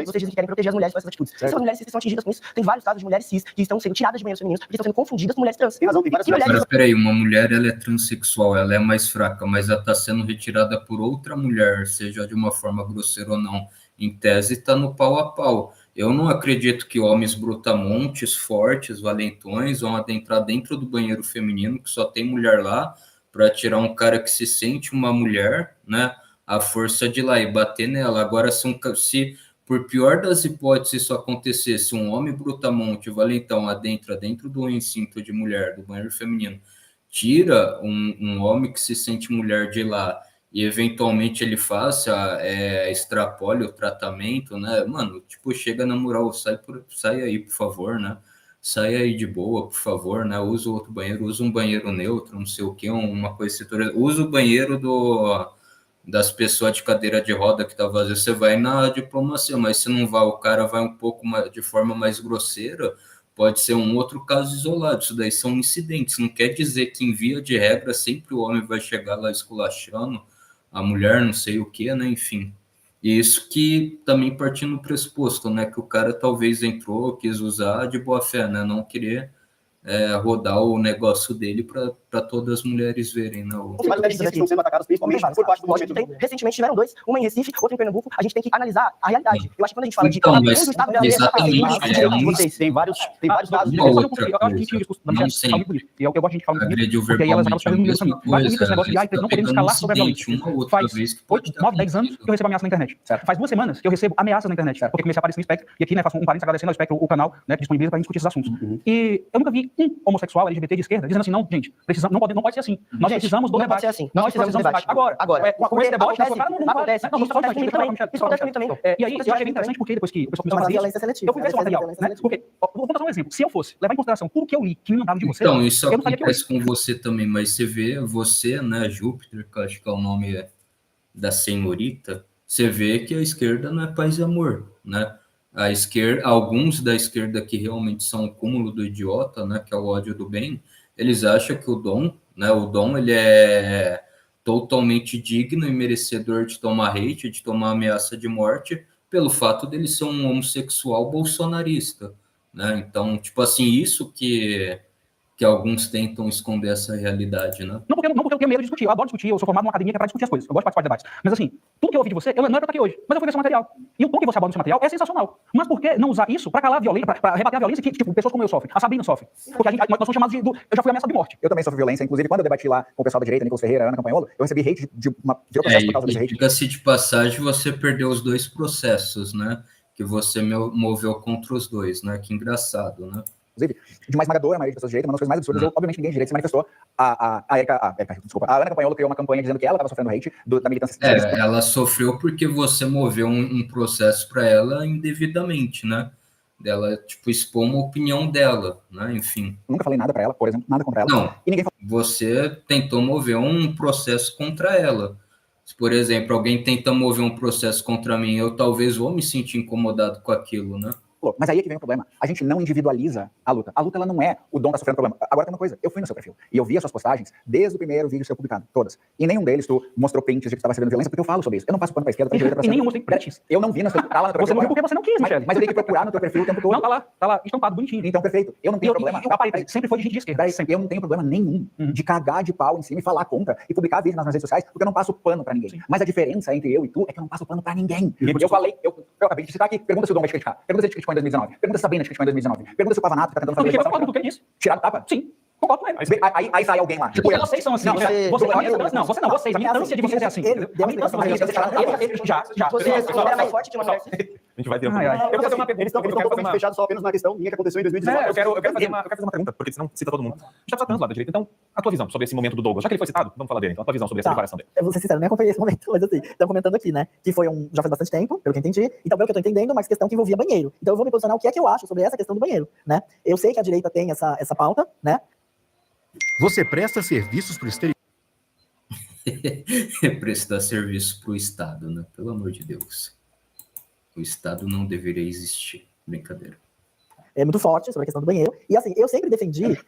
Vocês dizem que querem proteger as mulheres com essas atitudes. Essas mulheres cis que são atingidas com isso, tem vários casos de mulheres cis que estão sendo tiradas de banheiros femininos porque estão sendo confundidas com mulheres trans. Tem razão, tem várias mulheres. Agora, peraí, uma mulher, ela é transexual, ela é mais fraca, mas ela está sendo retirada por outra mulher, seja de uma forma grosseira ou não. Em tese, está no pau a pau. Eu não acredito que homens brutamontes, fortes, valentões, vão adentrar dentro do banheiro feminino, que só tem mulher lá, para tirar um cara que se sente uma mulher, né? A força de ir lá e bater nela. Agora, se por pior das hipóteses isso acontecesse, um homem brutamonte, valentão, adentra dentro do recinto de mulher, do banheiro feminino, tira um homem que se sente mulher de lá e eventualmente ele faça, extrapole o tratamento, né? Mano, tipo, chega na moral, sai aí, por favor, né? Sai aí de boa, por favor, né? Usa outro banheiro, usa um banheiro neutro, não sei o que, uma coisa setorial. Usa o banheiro das pessoas de cadeira de roda que tá vazio, você vai na diplomacia, mas se não vai, o cara vai um pouco mais, de forma mais grosseira, pode ser um outro caso isolado. Isso daí são incidentes, não quer dizer que em via de regra sempre o homem vai chegar lá esculachando a mulher, não sei o que, né, enfim. E isso que também partindo do pressuposto, né, que o cara talvez entrou, quis usar de boa fé, né, não querer rodar o negócio dele para todas as mulheres verem, né? Mas mulheres que estão sendo atacadas principalmente por parte do movimento. Recentemente tiveram 2, uma em Recife, outra em Pernambuco. A gente tem que analisar a realidade. Eu acho que quando a gente fala de mas, exatamente, tem vários casos de não sei. E é o que eu gosto de falar muito, porque aí elas acabam fazendo muito também. Vai muito esse negócio de não podemos falar sobre a violência. Faz 8, 9, 10 anos que eu recebo ameaça na internet. Faz 2 semanas que eu recebo ameaças na internet, porque comecei a aparecer no Espectro, e aqui, né, faço um parênteses agradecendo ao Espectro, o canal, né, que disponibiliza pra gente discutir esses assuntos. E eu nunca vi um homossexual LGBT de esquerda dizendo assim, não, gente, não pode ser assim. Nós precisamos do debate. Nós precisamos do debate. Agora, com esse debate, acontece também. E aí, eu achei interessante porque depois que o pessoal começou a fazer isso, eu fui ver esse material, né? Porque, vou dar um exemplo. Se eu fosse levar em consideração tudo que eu li, que me mandaram de você... Então, isso acontece com você também, mas você vê, né, Júpiter, que eu acho que é o nome da senhorita, você vê que a esquerda não é paz e amor, né? A esquerda, alguns da esquerda que realmente são o cúmulo do idiota, né, que é o ódio do bem, eles acham que o Dom, ele é totalmente digno e merecedor de tomar hate, de tomar ameaça de morte, pelo fato dele ser um homossexual bolsonarista, né? Então, tipo assim, isso que alguns tentam esconder essa realidade, né? Não porque eu tenho medo de discutir, eu adoro discutir, eu sou formado numa academia que é para discutir as coisas, eu gosto de participar de debates. Mas assim, tudo que eu ouvi de você, não é pra estar aqui hoje, mas eu fui ver seu material. E o tom que você aborda no seu material é sensacional. Mas por que não usar isso para calar a violência, para rebater a violência que, tipo, pessoas como eu sofrem? A Sabrina sofre. Porque nós somos chamados eu já fui ameaçado de morte. Eu também sofro violência, inclusive quando eu debati lá com o pessoal da direita, Nicolas Ferreira, Ana Campanholo, eu recebi hate de processo por causa desse hate. Diga-se de passagem, você perdeu os 2 processos, né? Que você moveu contra os 2, né? Que engraçado, né? Inclusive, de mais esmagadora, a maioria de pessoas de direita, uma das coisas mais absurdas, obviamente ninguém de direita se manifestou. A Ana Campanholo criou uma campanha dizendo que ela estava sofrendo hate da militância. Ela sofreu porque você moveu um processo para ela indevidamente, né? Dela, tipo, expor uma opinião dela, né? Enfim. Nunca falei nada para ela, por exemplo, nada contra ela. Não, e ninguém falou. Você tentou mover um processo contra ela. Se, por exemplo, alguém tenta mover um processo contra mim, eu talvez vou me sentir incomodado com aquilo, né? Mas aí é que vem o problema. A gente não individualiza a luta. A luta, ela não é o Dom tá sofrendo problema. Agora tem uma coisa. Eu fui no seu perfil e eu vi as suas postagens desde o primeiro vídeo seu publicado, todas. E nenhum deles tu mostrou prints de que estava recebendo violência, porque eu falo sobre isso. Eu não passo pano pra esquerda, pra direita, pra cima. E nem eu mostrei prints. Eu não vi no seu... Tá lá no teu você morreu porque você não quis, Michele. Mas eu tenho que procurar no teu perfil o tempo todo. Não, tá lá, estampado, bonitinho. Então, perfeito. Eu não tenho problema. Sempre foi de gente de esquerda. Eu não tenho problema nenhum de cagar de pau em cima e falar contra e publicar vídeo nas redes sociais, porque eu não passo pano pra ninguém. Sim. Mas a diferença entre eu e tu é que eu não passo pano pra ninguém. Eu acabei de citar aqui. Pergunta se o Dom vai te criticar. Pergunta se ele te criticou em 2019. Pergunta se a Sabrina te criticou em 2019. Pergunta se o Pavanato tá tentando fazer... Eu concordo com o que ele disse. Tirar do tapa? Sim. Concordo com ele. Aí sai alguém lá. Tipo, vocês são assim. Vocês. A militância de vocês é assim. A militância de vocês já. Você era mais forte que uma mulher. A gente vai ter Eu vou fazer uma pergunta. Eles estão totalmente fechados só apenas na questão minha que aconteceu em 2019. Eu quero fazer uma pergunta, porque senão cita todo mundo. A gente tá tratando lá da direita. Então, a tua visão sobre esse momento do Douglas, já que ele foi citado, vamos falar dele. Então, a tua visão sobre essa declaração dele. Eu vou ser sincero, nem acompanhei esse momento, mas assim, estão comentando aqui, né, que foi já faz bastante tempo, pelo que eu entendi, e também o que eu tô entendendo, mas questão que envolvia banheiro. Então eu vou me posicionar o que é que eu acho sobre essa questão do banheiro, né? Eu sei que a direita tem essa pauta, né? Você presta serviços para o exterior? Prestar serviço para o Estado, né? Pelo amor de Deus. O Estado não deveria existir. Brincadeira. É muito forte sobre a questão do banheiro. E assim, eu sempre defendi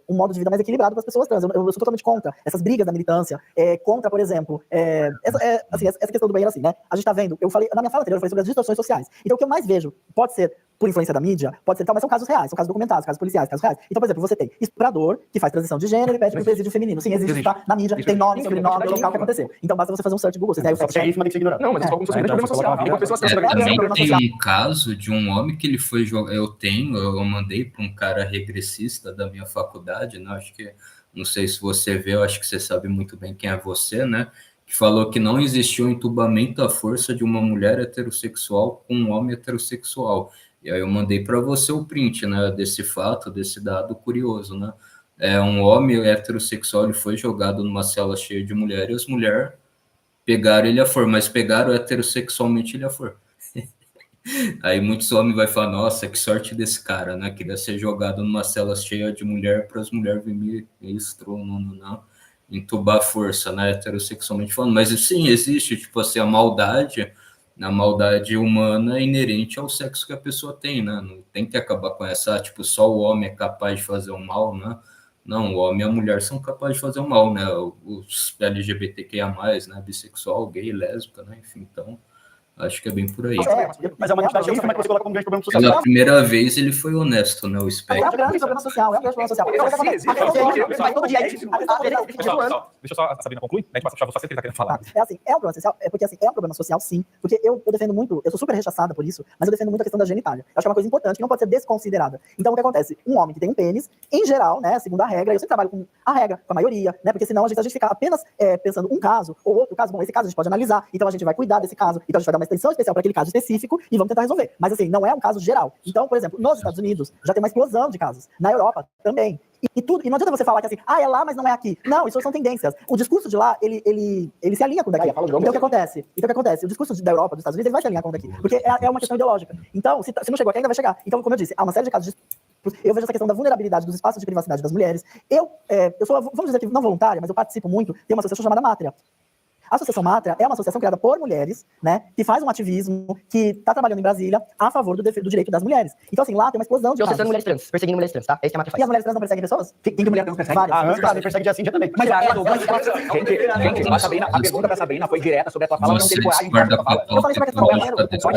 um modo de vida mais equilibrado para as pessoas trans. Eu sou totalmente contra essas brigas da militância, contra, por exemplo, essa questão do banheiro, assim, né? A gente tá vendo, na minha fala anterior, eu falei sobre as distorções sociais. Então, o que eu mais vejo, pode ser por influência da mídia, pode ser tal, mas são casos reais, são casos documentados, casos policiais, casos reais. Então, por exemplo, você tem estuprador que faz transição de gênero e pede pro presídio feminino. Sim, existe, tá na mídia, tem nome, sobrenome, do local que aconteceu. Então, basta você fazer um search no Google, você tem o É isso, mas tem que ser ignorado. Não, mas isso é como se fosse um grande problema social. Então, pessoas trans também tem um caso de um homem que ele foi jogar. Eu mandei para um cara regressista da minha faculdade, né? Acho que, não sei se você vê, eu acho que você sabe muito bem quem é você, né? Que falou que não existiu entubamento à força de uma mulher heterossexual com um homem heterossexual. E aí eu mandei para você o print, né, desse fato, desse dado curioso, né? Um homem heterossexual, ele foi jogado numa cela cheia de mulheres, e as mulheres pegaram ele a for, mas pegaram heterossexualmente ele a for. Aí muitos homens vão falar, nossa, que sorte desse cara, né? Queria ser jogado numa cela cheia de mulher para as mulheres virem não, entubar a força, né? Heterossexualmente falando. Mas sim, existe, tipo assim, a maldade humana é inerente ao sexo que a pessoa tem, né? Não tem que acabar com essa, tipo, só o homem é capaz de fazer o mal, né? Não, o homem e a mulher são capazes de fazer o mal, né? Os LGBTQIA+, né? Bissexual, gay, lésbica, né? Enfim, então, acho que é bem por aí. Mas é uma questão como é que você coloca como grande problema social. Pela primeira vez ele foi honesto, né? O Spectre. É um grande problema social, todo dia Deixa só a Sabrina concluir, a gente vai puxar você que ele tá querendo falar. É um problema social, porque assim, é um problema social sim, porque eu defendo muito, eu sou super rechaçada por isso, mas eu defendo muito a questão da genitália. Eu acho que é uma coisa importante que não pode ser desconsiderada. Então o que acontece? Um homem que tem um pênis, em geral, né, segundo a regra, eu sempre trabalho com a regra, com a maioria, né, porque senão a gente fica apenas pensando um caso ou outro caso, bom, esse caso a gente pode analisar, então a gente vai cuidar desse caso, então a gente vai dar uma extensão especial para aquele caso específico e vamos tentar resolver. Mas assim, não é um caso geral. Então, por exemplo, nos Estados Unidos já tem uma explosão de casos, na Europa também. E não adianta você falar que assim, é lá, mas não é aqui. Não, isso são tendências. O discurso de lá, ele se alinha com o daqui. Então, o que acontece? O discurso da Europa, dos Estados Unidos, ele vai se alinhar com o daqui. Porque é uma questão ideológica. Então, se não chegou aqui, ainda vai chegar. Então, como eu disse, há uma série de casos eu vejo essa questão da vulnerabilidade dos espaços de privacidade das mulheres. Eu sou, vamos dizer que não voluntária, mas eu participo muito, tem uma associação chamada Mátria. A Associação Mátria é uma associação criada por mulheres, né, que faz um ativismo, que está trabalhando em Brasília a favor do direito das mulheres. Então, assim, lá tem uma explosão de processando mulheres trans, perseguindo mulheres trans, tá? É isso que a Mátria faz. E as mulheres trans não perseguem pessoas? Quem que mulher trans persegue? Várias. Claro, persegue de assim já também. Mas a pergunta da Sabrina foi direta sobre a tua fala, não teve coragem de falar. Eu falei sobre a questão do banheiro. A questão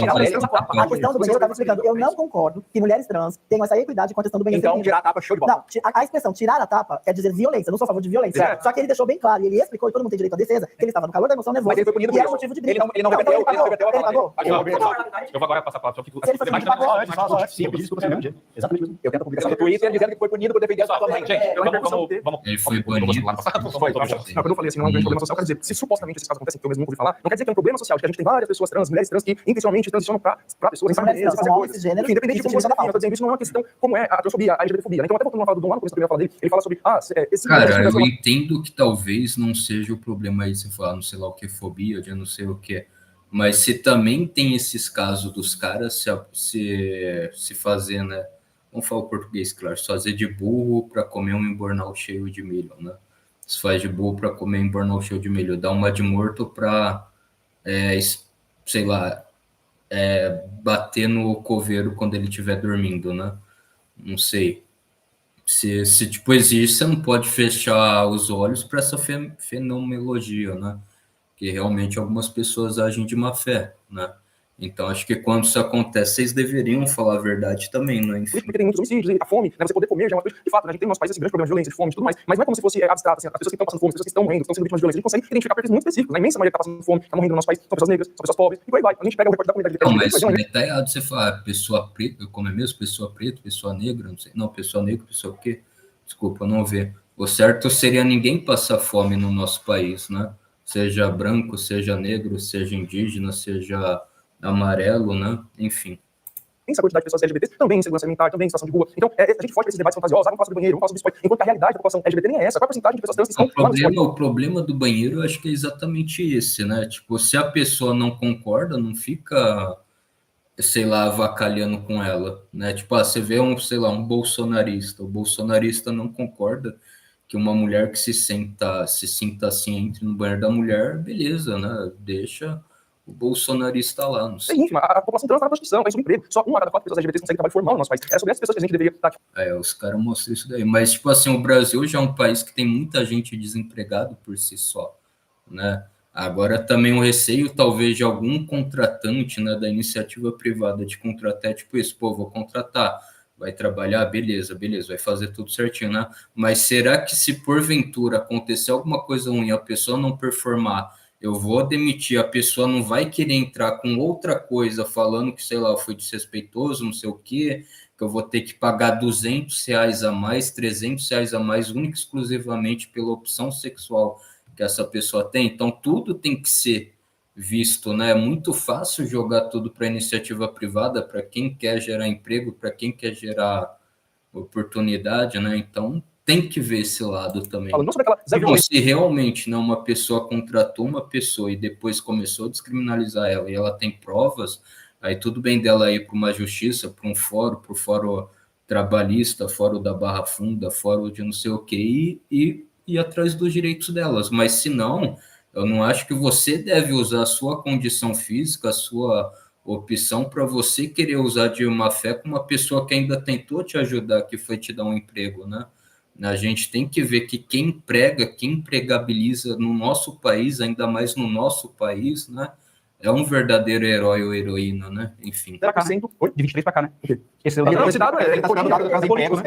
do banheiro, eu estava explicando. Eu não concordo que mulheres trans tenham essa equidade com a questão do banheiro. Então, tirar a tapa, show de bola. Não, a expressão tirar a tapa quer dizer violência. Eu não sou a favor de violência. Só que ele deixou bem claro, e ele explicou, e todo mundo tem direito à defesa, que ele estava no calor da emoção nervosa. E era motivo de briga. Ele não reverteu ele pagou. Eu vou agora passar a palavra. Sim, eu pedi desculpa no mesmo dia. Exatamente. Eu tento publicar no Twitter dizendo que foi punido por defender a sua mãe. Gente, vamos. Ele foi banido. Quando eu falei assim, não é um grande problema social, quer dizer, se supostamente esses casos acontecem, que eu mesmo nunca ouvi falar, não quer dizer que é um problema social, que a gente tem várias pessoas trans, mulheres trans, que intencionalmente transicionam pra pessoas sem saber fazer coisas. Enfim, independente de como você define, eu tô dizendo, isso não é uma questão como é a transfobia, a LGBTfobia. Então, até voltando uma fala do Dom lá no começo da primeira fala dele, ele fala sobre, esse... Cara, eu entendo que talvez não seja o problema aí, você falar, não sei lá o que, fobia, de não sei o que, mas se também tem esses casos dos caras se fazer, né? Vamos falar o português, claro. Se fazer de burro para comer um embornal cheio de milho, né? Se faz de burro para comer um embornal cheio de milho. Dá uma de morto para, sei lá, bater no coveiro quando ele estiver dormindo, né? Não sei. Se tipo existe, você não pode fechar os olhos para essa fenomenologia, né? Que realmente algumas pessoas agem de má fé, né? Então, acho que quando isso acontece, vocês deveriam falar a verdade também, né? Enfim. Porque tem muitos homicídios, a fome, né? Você poder comer já é uma coisa. De fato, né? A gente tem no nosso país esse grande problema de violência, de fome e tudo mais, mas não é como se fosse abstrato, assim, as pessoas que estão passando fome, as pessoas que estão morrendo, que estão sendo vítimas de violência. A gente consegue identificar perfis muito específicos. A imensa maioria que está passando fome, está morrendo no nosso país, são pessoas negras, são pessoas pobres, e por aí vai. A gente pega o recorte da comunidade. Não, mas tá errado você falar pessoa preta, como é mesmo? Pessoa preta, pessoa negra, não sei. Não, pessoa negra, pessoa o quê? desculpa, não vê. O certo seria ninguém passar fome no nosso país, né? Seja branco, seja negro, seja indígena, seja amarelo, né? Enfim. Essa quantidade de pessoas LGBTs também em segurança alimentar, também em situação de rua. Então, a gente foge para esses debates fantasiosos, vamos falar sobre banheiro, vamos falar sobre biscoito, enquanto que a realidade da população LGBT nem é essa. Qual a porcentagem de pessoas trans que estão o problema do banheiro, eu acho que é exatamente esse, né? Tipo, se a pessoa não concorda, não fica, sei lá, avacalhando com ela, né? Tipo, você vê sei lá, um bolsonarista, o bolsonarista não concorda que uma mulher que se sinta assim, entre no banheiro da mulher, beleza, né? Deixa o bolsonarista lá, não sei. É ínfima, a população trans está na prostituição, está em subemprego. Só 1 a cada 4 pessoas LGBTs consegue trabalho formal no nosso país. É sobre essas pessoas que a gente deveria estar... Os caras mostram isso daí. Mas, tipo assim, o Brasil já é um país que tem muita gente desempregado por si só, né? Agora também o receio, talvez, de algum contratante, né, da iniciativa privada de contratar, tipo isso, pô, vou contratar, vai trabalhar, beleza, vai fazer tudo certinho, né? Mas será que se porventura acontecer alguma coisa ruim, a pessoa não performar, eu vou demitir, a pessoa não vai querer entrar com outra coisa, falando que, sei lá, eu fui desrespeitoso, não sei o quê, que eu vou ter que pagar R$200 a mais, R$300 a mais, única e exclusivamente pela opção sexual que essa pessoa tem. Então, tudo tem que ser visto, né? É muito fácil jogar tudo para iniciativa privada, para quem quer gerar emprego, para quem quer gerar oportunidade, né? Então, tem que ver esse lado também. Então, se realmente, né, uma pessoa contratou uma pessoa e depois começou a descriminalizar ela e ela tem provas, aí tudo bem dela ir para uma justiça, para um fórum, para o fórum trabalhista, fórum da Barra Funda, fórum de não sei o quê, e ir atrás dos direitos delas. Mas, se não, eu não acho que você deve usar a sua condição física, a sua opção, para você querer usar de má fé com uma pessoa que ainda tentou te ajudar, que foi te dar um emprego, né? A gente tem que ver que quem emprega, quem empregabiliza no nosso país, ainda mais no nosso país, né, é um verdadeiro herói ou heroína, né? Enfim. De 23 para cá, né? Esse dado ele está citando o dado do Transempregos.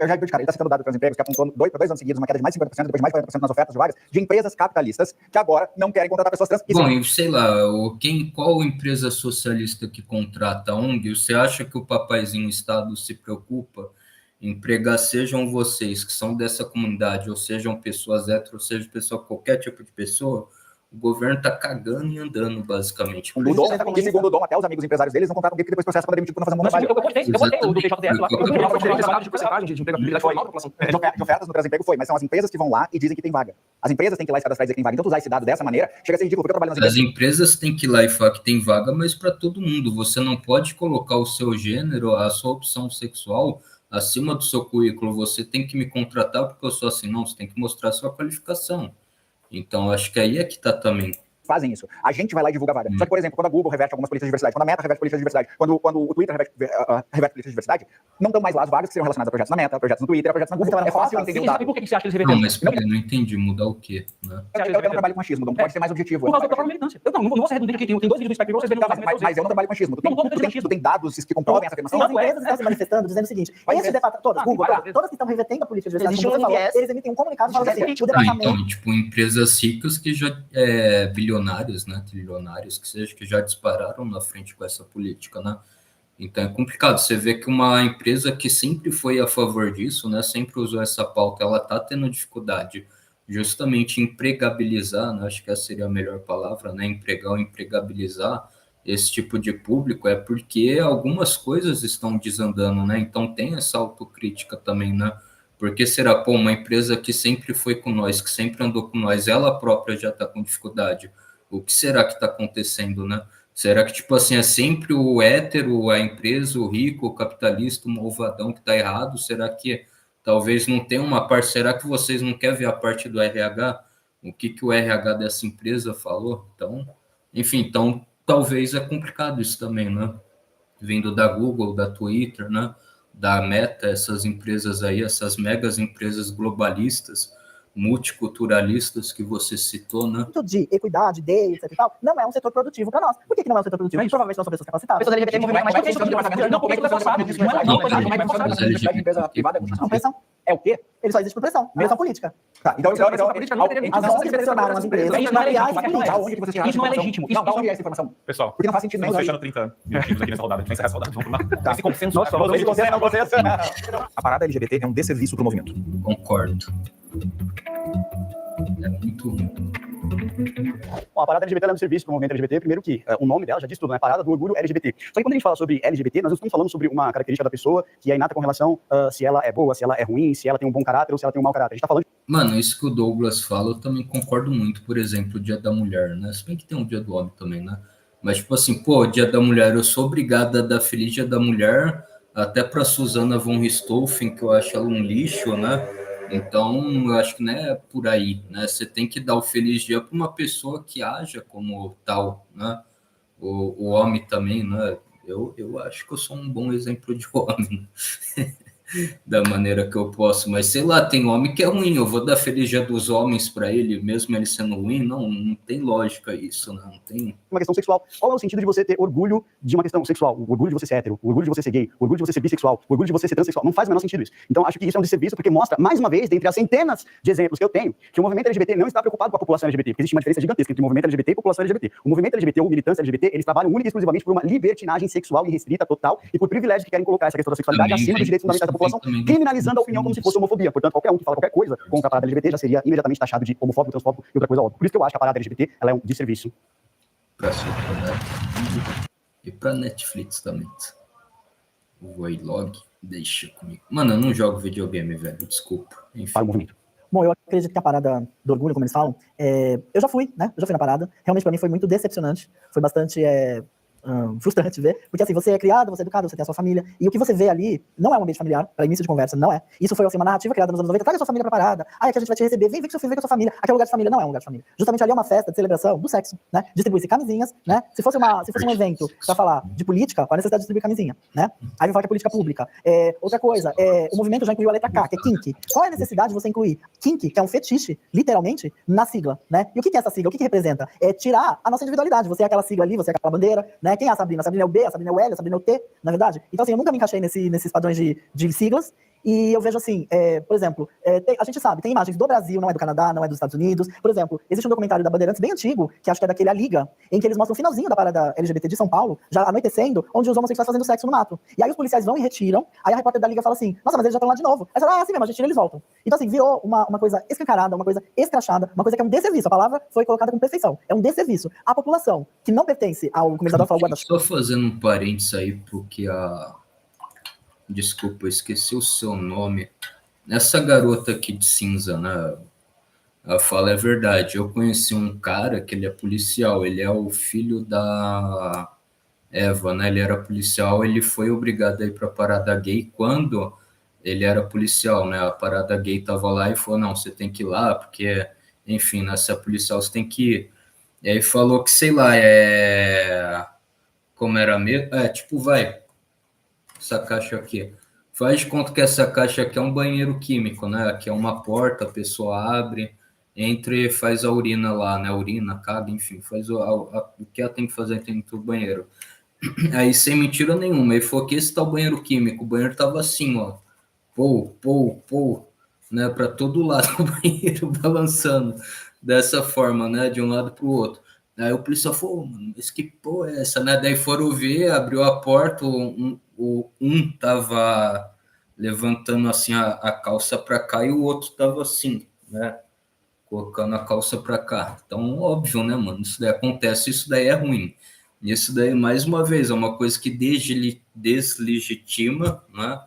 Eu já vi de cara, ele está citando o dado do Transempregos, que apontou para 2 anos seguidos uma queda de mais de 50%, depois de mais de 40% nas ofertas de vagas, de empresas capitalistas que agora não querem contratar pessoas trans. Bom, e sei lá, qual empresa socialista que contrata a ONG, você acha que o papaizinho Estado se preocupa empregar, sejam vocês que são dessa comunidade, ou sejam pessoas hétero, ou seja pessoa, qualquer tipo de pessoa, o governo tá cagando e andando, basicamente. Segundo o Dom, até os amigos empresários deles não contratam porque depois processo para demitir por não fazer um bom trabalho. Eu botei o do TJDS lá. De ofertas no Transemprego foi, mas são as empresas que vão lá e dizem que tem vaga. As empresas têm que ir lá e se cadastrar e dizer que tem vaga. Então, tu usar esse dado dessa maneira, chega a ser ridículo, porque eu trabalho nas empresas. As empresas têm que ir lá e falar que tem vaga, mas para todo mundo. Você não pode colocar o seu gênero, a sua opção sexual acima do seu currículo. Você tem que me contratar porque eu sou assim. Não, você tem que mostrar a sua qualificação. Então, acho que aí é que está também. Fazem isso. A gente vai lá e divulga a vaga. Só que, por exemplo, quando a Google reverte algumas políticas de diversidade, quando a Meta reverte políticas de diversidade, quando o Twitter reverte políticas de diversidade, não estão mais lá as vagas que seriam relacionadas a projetos na Meta, a projetos no Twitter, a projetos na Google. Então, é fácil entender o dado. Por que você acha que eles reverteram? Não, mas eu não entendi. Mudar o quê? Né? Eu não trabalho com machismo, não pode ser mais objetivo. Por causa da própria militância. Eu não vou ser redundante aqui. Tem 2 vídeos do Spectre, vocês verem. Mas eu não trabalho com machismo. Tu tem dados que comprovem essa afirmação? As empresas estão se manifestando, dizendo o seguinte: esses departamentos, todas, Google, todas que estão revertendo a política de diversidade, como você falou, eles emitem um comunicado falando assim, o departamento... Então, tipo, empresas ricas que já, bilionários, né, trilionários, que seja, que já dispararam na frente com essa política, né? Então é complicado. Você vê que uma empresa que sempre foi a favor disso, né, sempre usou essa pauta, ela está tendo dificuldade justamente em empregabilizar, né, acho que essa seria a melhor palavra, né, empregar ou empregabilizar esse tipo de público, é porque algumas coisas estão desandando, né? Então tem essa autocrítica também, né? Porque será, pô, uma empresa que sempre foi com nós, que sempre andou com nós, ela própria já está com dificuldade. O que será que está acontecendo, né? Será que, tipo assim, é sempre o hétero, a empresa, o rico, o capitalista, o malvadão que está errado? Será que talvez não tenha uma parte? Será que vocês não querem ver a parte do RH? O que o RH dessa empresa falou? Então, enfim, então talvez é complicado isso também, né? Vindo da Google, da Twitter, né? Da Meta, essas empresas aí, essas megas empresas globalistas, multiculturalistas que você citou, né? De equidade, etc e tal, não é um setor produtivo para nós. Por que não é um setor produtivo? Porque provavelmente não são pessoas capacitadas. Pessoas LGBT movimento mais pressão. É o quê? Ele só existe por pressão. Pressão política. Tá, então as pessoas que pressionaram as empresas. Isso não é legítimo. Não, onde é essa informação? Pessoal, porque não faz sentido estamos fechando 30 minutinhos aqui nessa rodada. Vamos encerrar essa rodada. Vamos lá. Tá. Esse consenso. Nossa, a parada LGBT é um desserviço pro movimento. Concordo. É muito ruim. Bom, a parada LGBT é um serviço para o movimento LGBT. Primeiro que o nome dela já diz tudo, né? Parada do orgulho LGBT. Só que quando a gente fala sobre LGBT, nós não estamos falando sobre uma característica da pessoa que é inata com relação se ela é boa, se ela é ruim, se ela tem um bom caráter ou se ela tem um mau caráter. A gente tá falando... Mano, isso que o Douglas fala, eu também concordo muito. Por exemplo, o Dia da Mulher, né? Se bem que tem um Dia do Homem também, né? Mas, tipo assim, pô, Dia da Mulher, eu sou obrigada a dar Feliz Dia da Mulher até pra Susana von Richthofen, que eu acho ela um lixo, né? Então, eu acho que não é por aí, né? Você tem que dar o feliz dia para uma pessoa que haja como tal, né? O homem também, né? Eu acho que eu sou um bom exemplo de homem, da maneira que eu posso. Mas, sei lá, tem homem que é ruim. Eu vou dar feliz dia dos homens para ele, mesmo ele sendo ruim? Não tem lógica isso, né? Não tem... Uma questão sexual. Qual é o sentido de você ter orgulho de uma questão sexual? O orgulho de você ser hétero, o orgulho de você ser gay, o orgulho de você ser bissexual, o orgulho de você ser transexual. Não faz o menor sentido isso. Então, acho que isso é um desserviço porque mostra, mais uma vez, dentre as centenas de exemplos que eu tenho, que o movimento LGBT não está preocupado com a população LGBT, porque existe uma diferença gigantesca entre o movimento LGBT e a população LGBT. O movimento LGBT ou militância LGBT, eles trabalham única e exclusivamente por uma libertinagem sexual irrestrita, total, e por privilégios que querem colocar essa questão da sexualidade acima dos direitos fundamentais da população, criminalizando a opinião como se fosse homofobia. Portanto, qualquer um que fala qualquer coisa contra a parada LGBT já seria imediatamente taxado de homofóbico, transfóbico e outra coisa óbvia. Por isso que eu acho que a parada LGBT ela é um desserviço. Pra sociedade. E pra Netflix também. O Voilog deixa comigo. Mano, eu não jogo videogame, velho. Desculpa. Enfim. Para o movimento. Bom, eu acredito que a parada do orgulho, como eles falam, eu já fui, né? Eu já fui na parada. Realmente, pra mim, foi muito decepcionante. Foi bastante frustrante ver. Porque, assim, você é criado, você é educado, você tem a sua família. E o que você vê ali não é um ambiente familiar, para início de conversa, não é. Isso foi, assim, uma narrativa criada nos anos 90. Traga a sua família pra parada. Ah, é que a gente vai te receber. Vem com seu filho, vem com a sua família. Aquele lugar de família não é um lugar de família. Justamente ali é uma festa de celebração do sexo, né? Distribui-se camisinhas, né? Se fosse um evento pra falar de política, qual a necessidade de distribuir camisinha, né? Aí vai falar que é política pública. Outra coisa, o movimento já incluiu a letra K, que é kink. Qual é a necessidade de você incluir kink, que é um fetiche, literalmente, na sigla, né? E o que é essa sigla? O que representa? É tirar a nossa individualidade. Você é aquela sigla ali, você é aquela bandeira, né? Quem é a Sabrina? A Sabrina é o B, a Sabrina é o L, a Sabrina é o T, na verdade. Então, assim, eu nunca me encaixei nesses padrões de siglas. E eu vejo assim, por exemplo, a gente sabe, tem imagens do Brasil, não é do Canadá, não é dos Estados Unidos. Por exemplo, existe um documentário da Bandeirantes bem antigo, que acho que é daquele A Liga, em que eles mostram o finalzinho da parada LGBT de São Paulo, já anoitecendo, onde os homossexuais fazendo sexo no mato. E aí os policiais vão e retiram, aí a repórter da Liga fala assim, nossa, mas eles já estão lá de novo. Aí fala, assim mesmo, a gente tira, eles voltam. Então assim, virou uma coisa escancarada, uma coisa escrachada, uma coisa que é um desserviço. A palavra foi colocada com perfeição. É um desserviço. A população que não pertence ao, como eles adoram falar, guarda-chuva. Só fazendo um parênteses aí, porque Desculpa, eu esqueci o seu nome. Essa garota aqui de cinza, né? Ela fala, é verdade. Eu conheci um cara que ele é policial. Ele é o filho da Eva, né? Ele era policial. Ele foi obrigado a ir para a parada gay quando ele era policial, né? A parada gay tava lá e falou, não, você tem que ir lá, porque, enfim, né? Se é policial, você tem que ir. E aí falou que, sei lá, como era mesmo? Tipo, vai... Essa caixa aqui. Faz de conta que essa caixa aqui é um banheiro químico, né? Aqui é uma porta, a pessoa abre, entra e faz a urina lá, né? Urina, caga, enfim, faz o que ela tem que fazer dentro do banheiro. Aí, sem mentira nenhuma, ele falou que esse tá o banheiro químico. O banheiro tava assim, ó. Pô, né? Pra todo lado o banheiro balançando dessa forma, né? De um lado pro outro. Aí o policial falou, mano, mas que porra é essa, né? Daí foram ver, abriu a porta, um tava levantando assim a calça para cá e o outro tava assim, né? Colocando a calça para cá. Então, óbvio, né, mano? Isso daí acontece, isso daí é ruim. Isso daí, mais uma vez, é uma coisa que deslegitima, né?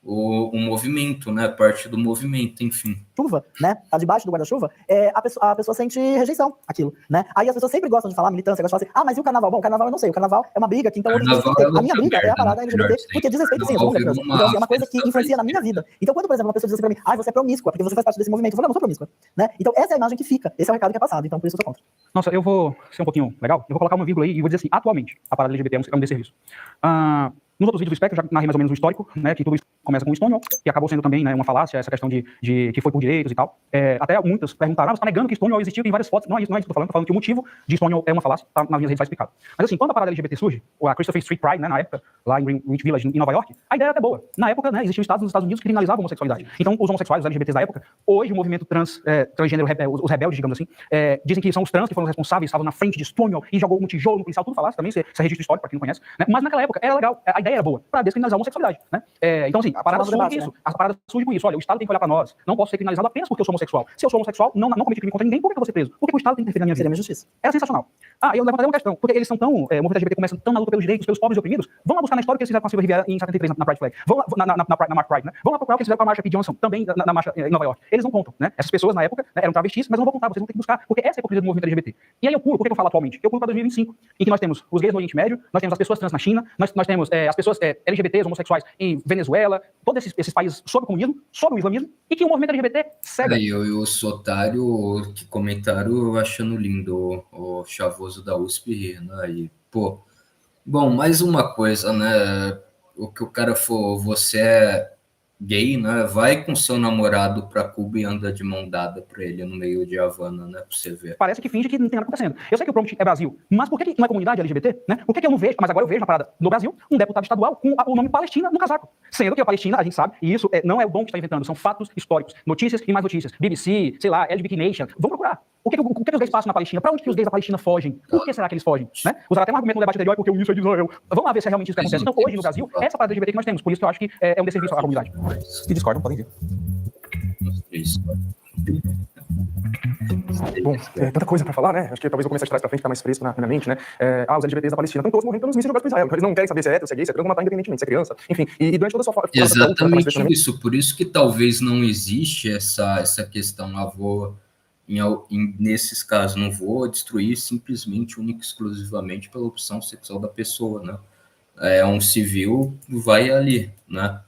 O movimento, né? Parte do movimento, enfim. Chuva, né? Tá debaixo do guarda-chuva, a pessoa sente rejeição aquilo, né? Aí as pessoas sempre gostam de falar, militância, gostam de falar assim, mas e o carnaval? Bom, o carnaval eu não sei, o carnaval é uma briga que então a minha briga é a parada LGBT, porque diz respeito sim, eu sou mulher, então assim, é uma coisa que influencia na minha vida. Então quando, por exemplo, uma pessoa diz assim pra mim, você é promíscua, porque você faz parte desse movimento, eu falo, não sou promíscua, né? Então essa é a imagem que fica, esse é o recado que é passado, então por isso eu sou contra. Nossa, eu vou ser um pouquinho legal, eu vou colocar uma vírgula aí e vou dizer assim, atualmente, a parada LGBT é um desserviço. Nos outros vídeos do Spectro, eu já narrei mais ou menos um histórico, né, que tudo isso começa com o Stonewall, que acabou sendo também, né, uma falácia, essa questão de que foi por direitos e tal. Até muitos perguntaram, você está negando que Stonewall existiu, tem várias fotos. Não é isso que eu tô falando que o motivo de Stonewall é uma falácia, tá nas minhas redes explicado. Mas assim, quando a parada LGBT surge, a Christopher Street Pride, né, na época, lá em Greenwich Village, em Nova York, a ideia era até boa. Na época, né, existiam estados nos Estados Unidos que criminalizavam a homossexualidade. Então, os homossexuais, os LGBTs da época, hoje o movimento transgênero, os rebeldes, digamos assim, dizem que são os trans que foram responsáveis, estavam na frente de Stonewall e jogou um tijolo no policial, tudo falácia também, isso é registro histórico, pra quem não conhece, né? Mas naquela época era legal, a ideia era boa, pra descriminalizar a homossexualidade, né? Então, assim, a parada surge com isso. A parada surge com isso. Olha, o Estado tem que olhar pra nós. Não posso ser criminalizado apenas porque eu sou homossexual. Se eu sou homossexual, não cometi crime contra ninguém, por que eu vou ser preso? Por que o Estado tem que interferir na minha vida? Seria minha justiça. Era sensacional. Eu levantaria uma questão, porque eles são tão, o movimento LGBT começa tão na luta pelos direitos, pelos pobres e oprimidos, vão lá buscar na história o que eles fizeram com a Silvia Riviera em 73 na Pride Flag. Vão lá na Mark Pride, né? Vão lá procurar o que eles fizeram com a Marsha P. Johnson, também na marcha em Nova York. Eles não contam, né? Essas pessoas na época, né, eram travestis, mas não vão contar, vocês vão ter que buscar, porque essa é a hipocrisia do movimento LGBT. E aí eu pulo, por que eu falo atualmente? Eu pulo para 2025, em que nós temos os gays no Oriente Médio, nós temos as pessoas trans na China, nós temos as pessoas LGBTs, homossexuais em Venezuela, todos esses países sob o comunismo, sob o islamismo, e que o movimento LGBT cega. Aí eu otário que comentaram achando lindo o chavoso da USP, né? E, pô, bom, mais uma coisa, né? O que o cara for, você é gay, né? Vai com seu namorado pra Cuba e anda de mão dada pra ele no meio de Havana, né? Pra você ver. Parece que finge que não tem nada acontecendo. Eu sei que o Prompt é Brasil, mas por que não é comunidade LGBT, né? Por que eu não vejo, mas agora eu vejo na parada no Brasil, um deputado estadual com o nome Palestina no casaco? Sendo que a Palestina, a gente sabe, e isso não é o Dom que está inventando, são fatos históricos, notícias e mais notícias. BBC, sei lá, LGBT Nation, vão procurar. O que os gays passam na Palestina? Pra onde que os gays da Palestina fogem? Por que será que eles fogem? Né? Usaram até um argumento no debate anterior, porque isso é de Israel. Vamos lá ver se é realmente isso que acontece. Então, hoje no Brasil, essa parada LGBT que nós temos. Por isso que eu acho que é um desserviço à comunidade. Se discordam, podem vir. Bom, tanta coisa pra falar, né? Acho que talvez eu comece a trás pra frente, tá mais fresco na minha mente, né? Os LGBTs da Palestina estão todos morrendo pelos mísseis jogados por Israel. Então eles não querem saber se é hétero, se é gay, se é trans, vão matar independentemente, se é criança, enfim. E durante toda a sua fala... Exatamente isso. Por isso que talvez não existe essa questão. Nesses casos, não vou destruir simplesmente, única e exclusivamente pela opção sexual da pessoa, né? Um civil, vai ali, né?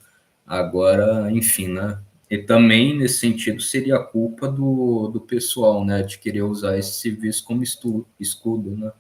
Agora, enfim, né? E também, nesse sentido, seria a culpa do pessoal, né? De querer usar esses civis como escudo, né?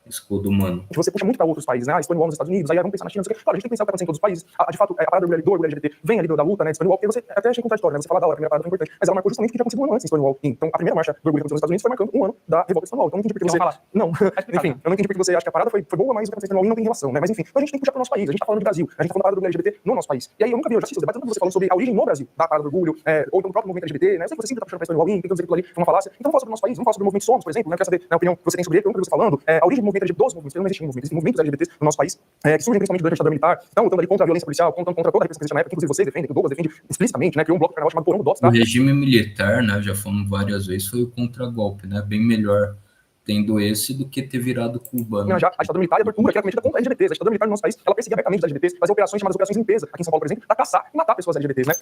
Escudo humano. Você puxa muito para outros países, né? Stonewall nos Estados Unidos, aí vamos pensar na China, não sei o quê. Claro, a gente tem que pensar o que acontece em todos os países. De fato, a parada do orgulho LGBT vem ali da luta, né? De Stonewall, porque você até achei contraditório, né? Você fala da hora, a primeira parada foi importante, mas ela marcou justamente o que tinha acontecido um ano antes em Stonewall. Então, a primeira marcha do orgulho nos Estados Unidos foi marcando um ano da revolta de Stonewall. Então, eu não entendi porque você... Não, enfim, eu não entendi porque você acha que a parada foi boa, mas o que aconteceu em Stonewall não tem relação, né? Mas enfim, então a gente tem que puxar para o nosso país. A gente tá falando de Brasil, a gente tá falando da parada do LGBT no nosso país. E aí eu nunca vi, eu já assisti os debates, tanto você falando sobre a origem no Brasil da parada do orgulho, ou então do próprio movimento LGBT, né? Eu sei que você sempre tá puxando para Stonewall, tentando dizer que aquilo ali foi uma falácia. Então vamos falar sobre o nosso país, vamos falar sobre o movimento Somos, por exemplo, né? Eu quero saber a opinião que você tem sobre ele, que eu nunca vi você falando. A origem do movimento LGBT, dos movimentos, não existem movimentos LGBTs no nosso país, que surgem principalmente durante a ditadura militar, estão lutando ali contra a violência policial, contra toda a repressão que existe na época, que inclusive vocês defendem, que o Douglas defende explicitamente, né? Criou um bloco de carnaval chamado Porão do Dots, tá? O regime militar, né? Já falamos várias vezes, foi o contragolpe, né? Bem melhor tendo esse do que ter virado Cuba. Né? Não, já a ditadura militar e a tortura que era cometida contra LGBTs. A ditadura militar no nosso país, ela perseguia abertamente os LGBTs, fazia operações chamadas operações limpeza, aqui em São Paulo, por exemplo, pra caçar e matar pessoas LGBTs, né?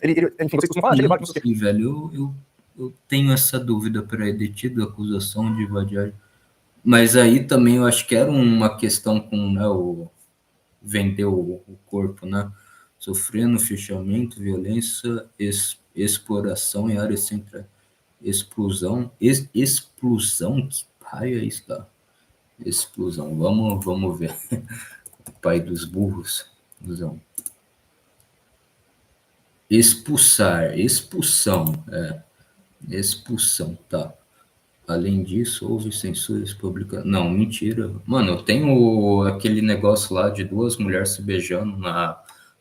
Enfim, vocês costumam falar, sim, velho, eu tenho essa dúvida para ele, tido acusação de vadiagem. Mas aí também eu acho que era uma questão com, né, vender o corpo, né? Sofrendo fichamento, violência, exploração em áreas centrais, explosão, que raio é isso, tá? Explosão, vamos ver. O pai dos burros, ilusão. Expulsão, tá. Além disso, houve censuras públicas. Não, mentira. Mano, eu tenho aquele negócio lá de 2 mulheres se beijando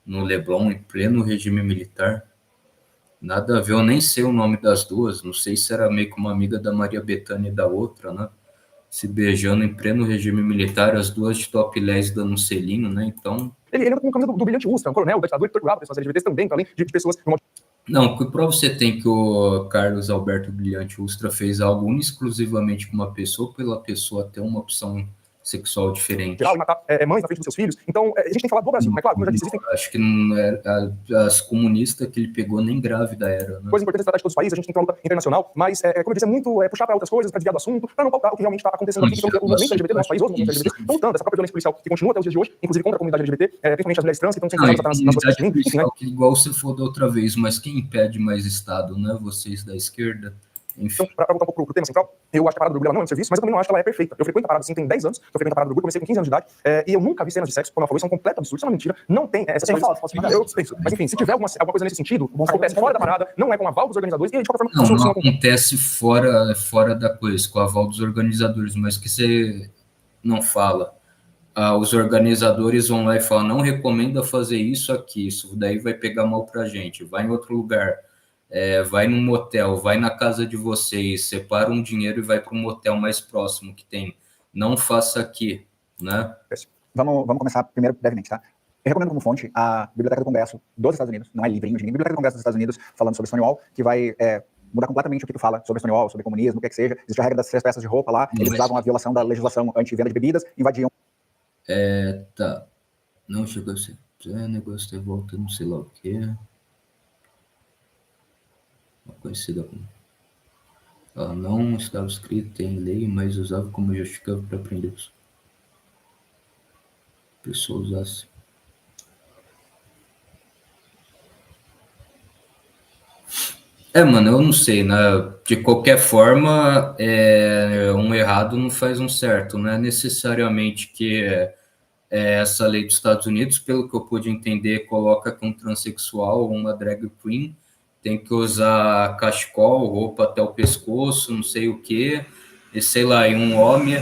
no Leblon, em pleno regime militar. Nada a ver, eu nem sei o nome das duas. Não sei se era meio que uma amiga da Maria Bethânia e da outra, né? Se beijando em pleno regime militar, as duas de topless dando um selinho, né? Então... Ele anda com a camisa do Brilhante Ustra, um coronel, ditador, que torturava pessoas LGBTs também, além de pessoas... Não, que prova você tem que o Carlos Alberto Brilhante Ustra fez algo exclusivamente com uma pessoa, pela pessoa ter uma opção sexual diferente. E matar mães na frente dos seus filhos. Então, a gente tem que falar do Brasil, mas claro, como eu já disse, existem... Acho que não era, as comunistas que ele pegou nem grávida era, né? Coisa importante tratar de todos os países, a gente tem uma luta internacional, mas, como eu disse, é muito puxar para outras coisas, para desviar do assunto, para não pautar o que realmente está acontecendo aqui, então o movimento LGBT no nosso país, os movimentos LGBT estão lutando, essa própria violência policial que continua até os dias de hoje, inclusive contra a comunidade LGBT, principalmente as mulheres trans, que estão sendo usadas nas ruas de igual você falou da outra vez, mas quem impede mais Estado, né? Vocês da esquerda, Então, para voltar um pouco pro tema central, eu acho que a parada do orgulho não é um serviço, mas eu também não acho que ela é perfeita. Eu frequento a parada assim, tem 10 anos, eu frequento a parada do orgulho, comecei com 15 anos de idade, e eu nunca vi cenas de sexo, como ela falou, isso é um completo absurdo, isso é uma mentira, não tem essas coisas. Eu penso, mas enfim, se tiver alguma coisa nesse sentido, acontece fora da parada, não é com o aval dos organizadores, e de qualquer forma... Não acontece fora da coisa, com o aval dos organizadores, mas que você não fala. Os organizadores vão lá e falam, não recomenda fazer isso aqui, isso daí vai pegar mal pra gente, vai em outro lugar. Vai num motel, vai na casa de vocês, separa um dinheiro e vai para um motel mais próximo que tem. Não faça aqui, né? Vamos começar primeiro brevemente, tá? Eu recomendo como fonte a Biblioteca do Congresso dos Estados Unidos, não é livrinho de ninguém, Biblioteca do Congresso dos Estados Unidos, falando sobre Stonewall, que vai mudar completamente o que tu fala sobre Stonewall, sobre comunismo, o que seja. Existe a regra das 3 peças de roupa lá, eles usavam a violação da legislação anti-venda de bebidas, invadiam... Tá. Não chegou a ser negócio de volta, não sei lá o quê. Conhecida como não estava escrita em lei, mas usava como justificável para prender isso. A pessoa usasse. Mano, eu não sei, né? De qualquer forma, um errado não faz um certo. Não é necessariamente que essa lei dos Estados Unidos, pelo que eu pude entender, coloca que um transexual ou uma drag queen tem que usar cachecol, roupa até o pescoço, não sei o quê, e sei lá, e um homem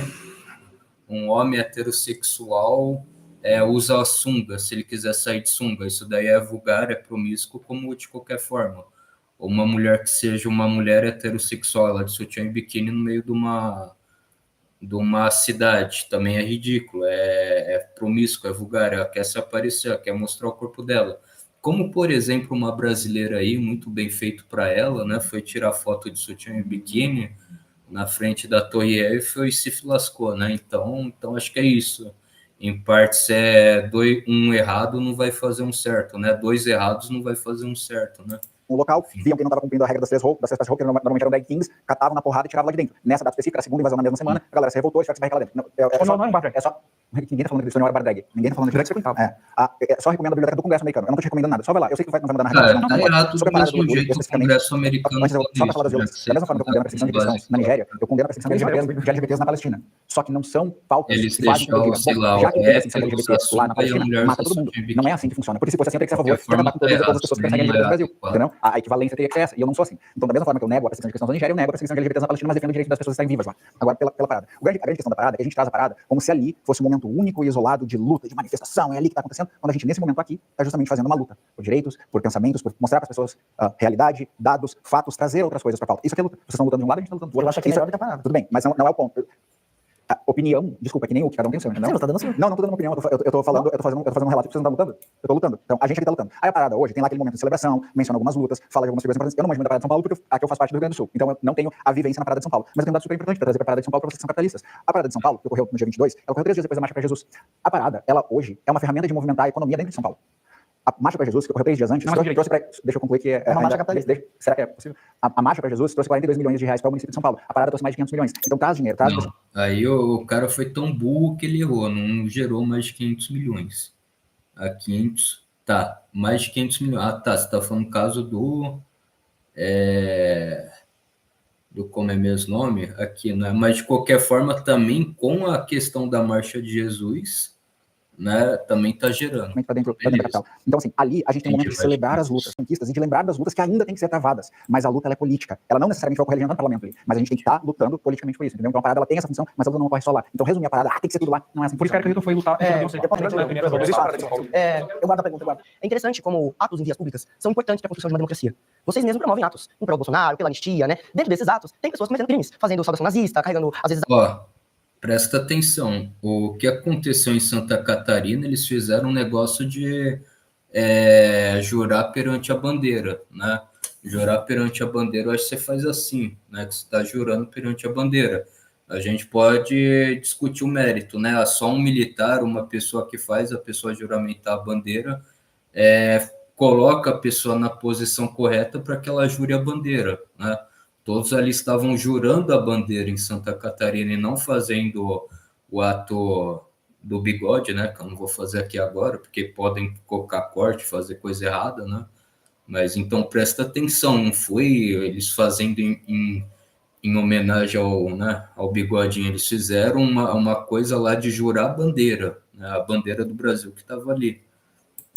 heterossexual usa a sunga, se ele quiser sair de sunga. Isso daí é vulgar, é promíscuo, como de qualquer forma. Ou uma mulher que seja uma mulher heterossexual, ela de sutiã e biquíni no meio de uma cidade, também é ridículo, é promíscuo, é vulgar, ela quer se aparecer, ela quer mostrar o corpo dela. Como, por exemplo, uma brasileira aí, muito bem feito para ela, né? Foi tirar foto de sutiã e biquíni na frente da Torre Eiffel e se lascou, né? Então acho que é isso. Em partes, um errado não vai fazer um certo, né? 2 errados não vai fazer um certo, né? Um local, viam que não estava cumprindo a regra das 3 peças de roupa, que normalmente eram drag kings, catavam na porrada e tiravam lá de dentro. Nessa data específica, a segunda invasão na mesma semana, a galera se revoltou e tiveram que se barricar lá dentro. Não é bar. É só... Ninguém tá falando que isso não era bar drag. Ninguém tá falando que só recomendo a Biblioteca do Congresso americano. Eu não tô te recomendando nada. Só vai lá. Eu sei que não vai mandar na regra. Tá errado do mesmo jeito o Congresso americano. Só pra falar das violências. Da mesma forma que eu condeno a perseguição de cristãos na Nigéria, eu condeno a perseguição de LGBTs na Palestina. Só que não são pautas que fazem com que eu diga, já que tem perseguição de LGBTs lá na Palestina, mata todo mundo. Não é assim que funciona. Por isso, se fosse assim, eu tenho que ser a favor de acabar com todas as pessoas que perseguem LGBT no Brasil. Entendeu? A equivalência teria que ser essa. E eu não sou assim. Então, da mesma forma que eu nego a perseguição de cristãos na Nigéria, eu nego a perseguição de LGBTs na Palestina, mas defendo o direito das pessoas estarem vivas lá. Agora, pela parada. A grande questão da parada é que a gente traz a parada como se ali fosse um momento único e isolado de luta, de manifestação, é ali que está acontecendo, quando a gente, nesse momento aqui, está justamente fazendo uma luta por direitos, por pensamentos, por mostrar para as pessoas realidade, dados, fatos, trazer outras coisas para pauta. Isso aqui é luta. Vocês estão lutando de um lado, a gente está lutando do outro. Eu acho que é melhor do que a parada. Tudo bem, mas não é o ponto. A opinião, desculpa, é que nem o que cada um tem o seu, entendeu? Sim, você tá dando seu. Não tô dando uma opinião, eu tô fazendo um relato que vocês não estão lutando. Eu tô lutando. Então, a gente aqui tá lutando. Aí a parada hoje tem lá aquele momento de celebração, menciona algumas lutas, fala de algumas figuras importantes. Eu não manjo muito da parada de São Paulo porque aqui eu faço parte do Rio Grande do Sul. Então eu não tenho a vivência na parada de São Paulo. Mas eu tenho um dado super importante para trazer pra parada de São Paulo para vocês que são capitalistas. A parada de São Paulo, que ocorreu no dia 22, ela ocorreu 3 dias depois da Marcha para Jesus. A parada, ela hoje é uma ferramenta de movimentar a economia dentro de São Paulo. A Marcha para Jesus, que ocorreu 3 dias antes, trouxe pra, deixa eu concluir que é uma marcha capitalista. Será que é possível? A Marcha para Jesus trouxe 42 milhões de reais para o município de São Paulo. A parada trouxe mais de 500 milhões. Então traz dinheiro, traz... Não, aí o cara foi tão burro que ele errou, não gerou mais de 500 milhões. A 500, tá, mais de 500 milhões. Ah, tá, você tá falando no caso do como é mesmo nome aqui, né? Mas de qualquer forma também com a questão da Marcha de Jesus, né, também está gerando. Pra dentro da capital. Então, assim, ali a gente tem um momento de celebrar as lutas conquistas e de lembrar das lutas que ainda tem que ser travadas. Mas a luta, ela é política. Ela não necessariamente vai ocorrer ali no parlamento ali, mas a gente tem que estar lutando politicamente por isso, entendeu? Então a parada, ela tem essa função, mas ela não ocorre só lá. Então, resumir a parada, tem que ser tudo lá, não é assim. Por isso que a Cleiton foi lutar. Eu guardo a pergunta. É interessante como atos em vias públicas são importantes para a construção de uma democracia. Vocês mesmos promovem atos em prol do Bolsonaro, pela anistia, né? Dentro desses atos, tem pessoas cometendo crimes, fazendo saudação nazista, carregando, às vezes... Presta atenção, o que aconteceu em Santa Catarina, eles fizeram um negócio de jurar perante a bandeira, né? Jurar perante a bandeira, eu acho que você faz assim, né? Que você está jurando perante a bandeira. A gente pode discutir o mérito, né? Só um militar, uma pessoa que faz a pessoa juramentar a bandeira, coloca a pessoa na posição correta para que ela jure a bandeira, né? Todos ali estavam jurando a bandeira em Santa Catarina e não fazendo o ato do bigode, né? Que eu não vou fazer aqui agora, porque podem colocar corte, fazer coisa errada, né? Mas então presta atenção, não foi eles fazendo em em homenagem ao Bigodinho, eles fizeram uma coisa lá de jurar a bandeira, né, a bandeira do Brasil que estava ali.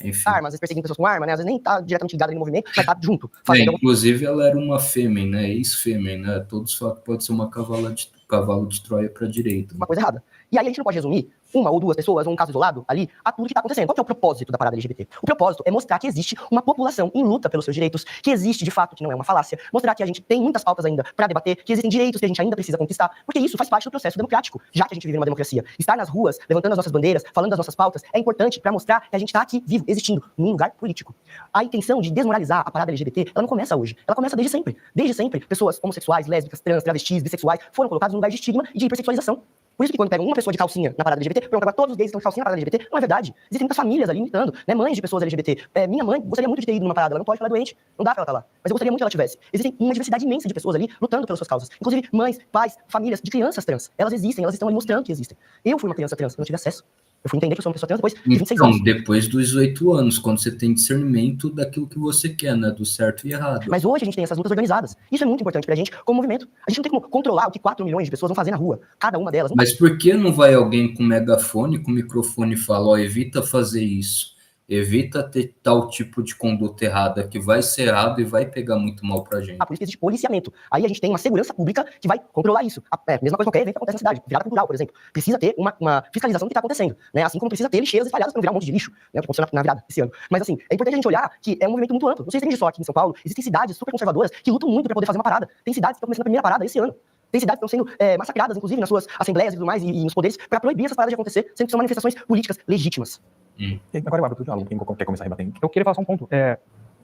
Enfim. Armas, às vezes perseguindo pessoas com arma, né? Às vezes nem tá diretamente ligado ali no movimento, mas tá junto. Inclusive, ela era uma fêmea, né? Ex-fêmea, né? Todos falam que pode ser uma cavalo de Troia para a direita. Uma coisa errada. E aí a gente não pode resumir uma ou duas pessoas, ou um caso isolado ali, a tudo que está acontecendo. Qual que é o propósito da parada LGBT? O propósito é mostrar que existe uma população em luta pelos seus direitos, que existe de fato, que não é uma falácia, mostrar que a gente tem muitas pautas ainda para debater, que existem direitos que a gente ainda precisa conquistar, porque isso faz parte do processo democrático, já que a gente vive numa democracia. Estar nas ruas, levantando as nossas bandeiras, falando das nossas pautas, é importante para mostrar que a gente está aqui vivo, existindo, num lugar político. A intenção de desmoralizar a parada LGBT, ela não começa hoje, ela começa desde sempre. Desde sempre, pessoas homossexuais, lésbicas, trans, travestis, bissexuais foram colocadas num lugar de estigma e de hipersexualização. Por isso que quando pegam uma pessoa de calcinha na parada LGBT, perguntam agora todos os gays estão de calcinha na parada LGBT, não é verdade. Existem muitas famílias ali militando, né, mães de pessoas LGBT. Minha mãe gostaria muito de ter ido numa parada, ela não pode, ela é doente, não dá pra ela estar lá. Mas eu gostaria muito que ela tivesse. Existem uma diversidade imensa de pessoas ali lutando pelas suas causas. Inclusive mães, pais, famílias de crianças trans. Elas existem, elas estão ali mostrando que existem. Eu fui uma criança trans, eu não tive acesso. Eu fui entender que eu sou uma pessoa trans depois de 26 anos. Depois dos 18 anos, quando você tem discernimento daquilo que você quer, né? Do certo e errado. Mas hoje a gente tem essas lutas organizadas. Isso é muito importante pra gente como movimento. A gente não tem como controlar o que 4 milhões de pessoas vão fazer na rua. Cada uma delas. Mas por que não vai alguém com megafone, com microfone e fala, ó, evita fazer isso? Evita ter tal tipo de conduta errada, que vai ser errado e vai pegar muito mal pra gente. Por isso que existe policiamento. Aí a gente tem uma segurança pública que vai controlar isso. Mesma coisa qualquer evento que acontece na cidade. Virada cultural, por exemplo. Precisa ter uma fiscalização do que está acontecendo. Né? Assim como precisa ter lixeiras espalhadas para não virar um monte de lixo. Né? O que aconteceu na virada esse ano. Mas assim, é importante a gente olhar que é um movimento muito amplo. Não sei se tem só aqui em São Paulo. Existem cidades super conservadoras que lutam muito para poder fazer uma parada. Tem cidades que estão começando a primeira parada esse ano. Tem cidades que estão sendo massacradas, inclusive, nas suas assembleias e tudo mais, e nos poderes, para proibir essas paradas de acontecer, sendo que são manifestações políticas legítimas. E agora eu abro pro diálogo, quem quer começar a rebater? Eu queria falar só um ponto.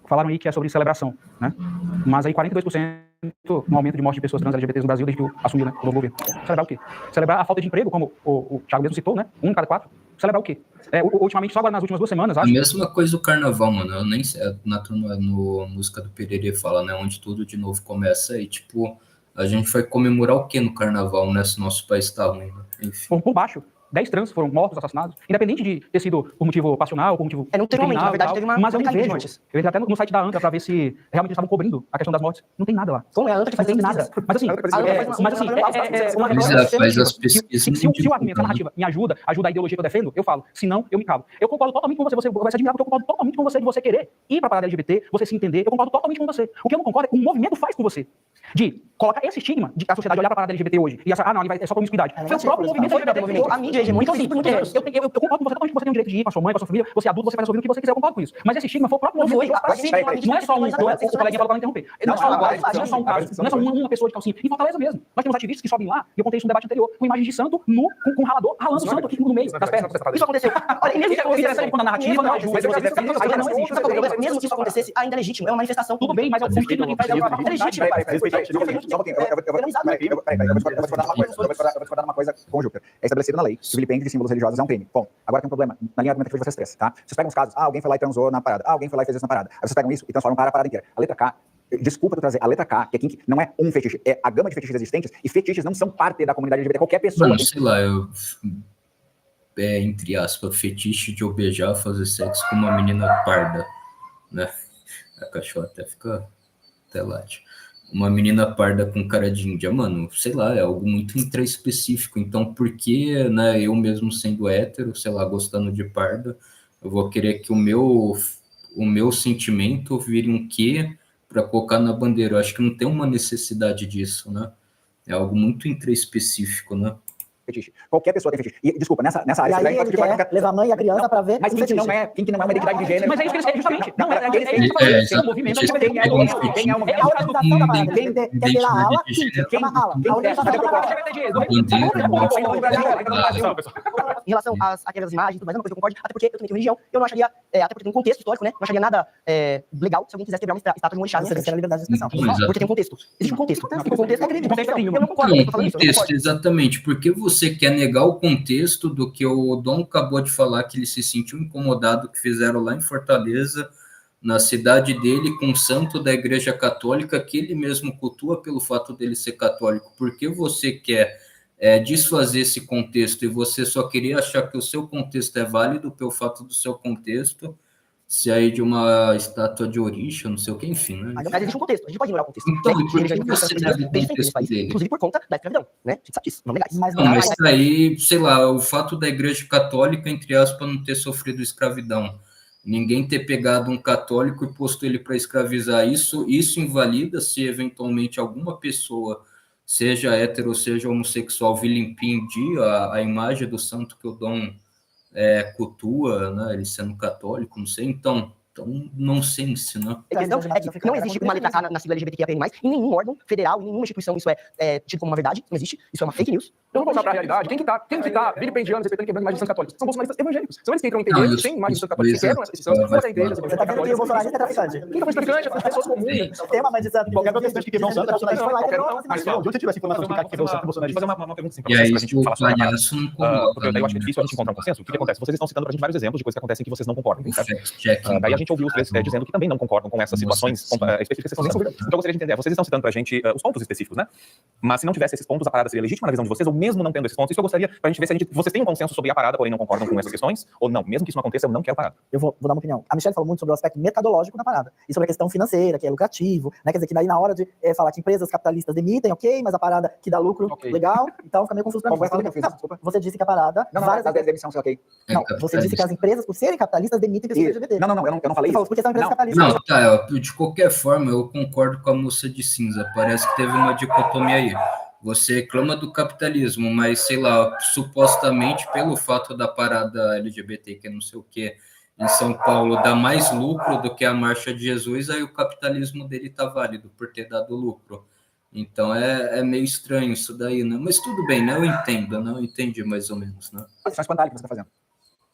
Falaram aí que é sobre celebração, né? Mas aí 42% no aumento de morte de pessoas trans LGBTs no Brasil desde que assumiu, né, o novo governo. Celebrar o quê? Celebrar a falta de emprego, como o Thiago mesmo citou, né? 1 em cada 4. Celebrar o quê? Ultimamente, só agora nas últimas 2 semanas, acho. A mesma coisa do carnaval, mano. Eu nem sei, no música do Pererê fala, né? Onde tudo de novo começa e, tipo, a gente vai comemorar o quê no carnaval, né? Se nosso país tá ruim, né? Enfim. Por baixo. 10 trans foram mortos, assassinados, independente de ter sido por motivo passional, por motivo não teve aumento, na verdade teve uma mas eu não vejo. Mortes. Eu entrei até no site da ANCA pra ver se realmente eles estavam cobrindo a questão das mortes. Não tem nada lá. Como é a ANCA que faz nada? Mas assim, faz as pesquisas. Se o argumento, a narrativa me ajuda a ideologia que eu defendo, eu falo. Se não, eu me calo. Eu concordo totalmente com você vai se admirar porque eu concordo totalmente com você de você querer ir pra parada LGBT, você se entender, eu concordo totalmente com você. O que eu não concordo é que o movimento faz com você. De colocar esse estigma de a sociedade olhar pra parada LGBT hoje e achar, não, é só promiscuidade. Foi o próprio movimento LGBT. A mídia hegemônica. Eu concordo com você totalmente que você tem o direito de ir com a sua mãe, com a sua família, você é adulto, você faz a sua vida o que você quiser, eu concordo com isso. Mas esse estigma foi o próprio movimento. Não é só o coleguinha falou para não interromper. Não é só um caso, não é só uma pessoa de calcinha. Em Fortaleza mesmo. Nós temos ativistas que sobem lá, e eu contei isso no debate anterior, com imagens de santo nu, com um ralador, ralando o santo aqui no meio das pernas. Isso aconteceu. Olha, mesmo que acontecesse, quando a narrativa não ajuda, mesmo que isso acontecesse, ainda é legítimo, é uma manifestação. Tudo bem, mas é o sentido que faz é legítimo. Eu vou discordar uma coisa com o Júpiter. É estabelecido na lei que o vilipêndio de símbolos religiosos é um crime. Bom, agora tem um problema na linha argumentativa de vocês três, tá? Vocês pegam os casos, alguém foi lá e transou na parada, alguém foi lá e fez isso na parada. Aí vocês pegam isso e transformam para a parada inteira. A letra K, desculpa eu trazer a letra K, que é kink, não é um fetiche, é a gama de fetiches existentes, e fetiches não são parte da comunidade LGBT, qualquer pessoa. Não, sei lá, entre aspas, fetiche de eu beijar, fazer sexo com uma menina parda, né? A cachorra até late. Uma menina parda com cara de índia, mano, sei lá, é algo muito intraespecífico. Então, por que, né, eu mesmo sendo hétero, sei lá, gostando de parda, eu vou querer que o meu sentimento vire um quê para colocar na bandeira? Eu acho que não tem uma necessidade disso, né? É algo muito intraespecífico, né? Fetiche. Qualquer pessoa tem fetiche. E, desculpa, nessa área... E aí ele quer levar a mãe e a criança pra ver... Mas quem não é uma identidade de gênero... Mas é isso que eles querem, justamente. Não, é o movimento LGBT. Quem é o movimento? É a organização da parada. Quem tem a ala, chama ala. A organização da parada. Em relação àquelas imagens e tudo mais, é uma coisa que eu concordo, até porque eu também tenho religião, eu não acharia, até porque tem um contexto histórico, né? Não acharia nada legal se alguém quisesse quebrar uma estátua de um orixá. Você tem a liberdade de expressão. Porque tem um contexto. Existe um contexto. O contexto é crime. Eu não concordo. Exatamente. Porque você quer negar o contexto do que o Dom acabou de falar, que ele se sentiu incomodado, que fizeram lá em Fortaleza, na cidade dele, com o santo da Igreja Católica, que ele mesmo cultua pelo fato dele ser católico. Porque você quer desfazer esse contexto e você só queria achar que o seu contexto é válido pelo fato do seu contexto, se aí de uma estátua de Orisha, não sei o que, enfim, né? Mas existe um contexto, a gente pode ignorar o contexto. Então, né? por que você deve o contexto dele? Inclusive por conta da escravidão, né? Isso não legais. Mas aí, sei lá, o fato da Igreja Católica, entre aspas, não ter sofrido escravidão, ninguém ter pegado um católico e posto ele para escravizar, isso invalida se eventualmente alguma pessoa, seja hétero, seja homossexual, vilipendia a imagem do santo que o Dom cultua, né? Ele sendo católico, não sei, então nonsense, né? A questão é que não existe uma letra K na sigla LGBTQIA+, em nenhum órgão federal, em nenhuma instituição isso é tido como uma verdade, não existe, isso é uma fake news. Então vamos voltar para a realidade. Quem que tá vilipendiando, respeitando e quebrando imagens de santos católicos? São bolsonaristas evangélicos. São eles que entram em igrejas sem imagens de santos católicos, que quebram essas instituições, fora da igreja. Você tá vendo que o bolsonarista é traficante. Quem tá traficante? As pessoas comuns. Tem uma mãe de santo. Qualquer protestante que quebrou um santo é bolsonarista. Mas de onde você tirou essa informação de que quebrou o santo bolsonarista? fazer uma pergunta simples. E aí, o palhaço não coloca. Porque daí eu acho que é difícil a gente encontrar um consenso. O que acontece? Vocês estão citando pra gente vários exemplos de coisas que acontecem que vocês não concordam. Daí a gente ouviu os três dizendo que também não concordam com essas situações específicas que vocês estão citando. Então eu gostaria de entender, vocês estão citando pra gente os pontos específicos, né? Mas se não tivesse esses pontos, a parada seria legítima na visão de vocês, ou mesmo não tendo esses pontos? Isso eu gostaria pra gente ver se vocês têm um consenso sobre a parada, porém não concordam com essas questões, ou não. Mesmo que isso não aconteça, eu não quero parada. Eu vou dar uma opinião. A Michelle falou muito sobre o aspecto mercadológico da parada. E sobre a questão financeira, que é lucrativo, né? Quer dizer, que daí na hora de falar que empresas capitalistas demitem, ok, mas a parada que dá lucro, legal, então fica meio confuso pra mim. Você disse que a parada... Não, demissão, ok. Não, você disse que as empresas, por serem capitalistas, demitem pessoas LGBT. Não, eu não falei isso. Porque são empresas capitalistas. Não, tá, de qualquer forma, eu concordo com a moça de cinza. Parece que teve uma dicotomia aí. Você reclama do capitalismo, mas, sei lá, supostamente pelo fato da parada LGBT, que não sei o que, em São Paulo, dá mais lucro do que a Marcha de Jesus, aí o capitalismo dele tá válido por ter dado lucro. Então é meio estranho isso daí, né? Mas tudo bem, né? Eu entendo, né? Eu entendi mais ou menos, né? Só espantalho que você tá fazendo.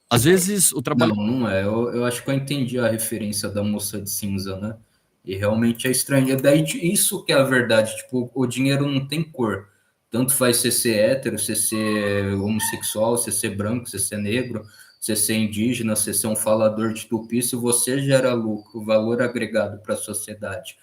Às vezes o trabalho... Não é. Eu acho que eu entendi a referência da moça de cinza, né? E realmente é estranho. E daí isso que é a verdade. Tipo, o dinheiro não tem cor. Tanto faz você ser hétero, você ser homossexual, você ser branco, você ser negro, você ser indígena, você ser um falador de tupi. Se você gera lucro, valor agregado para a sociedade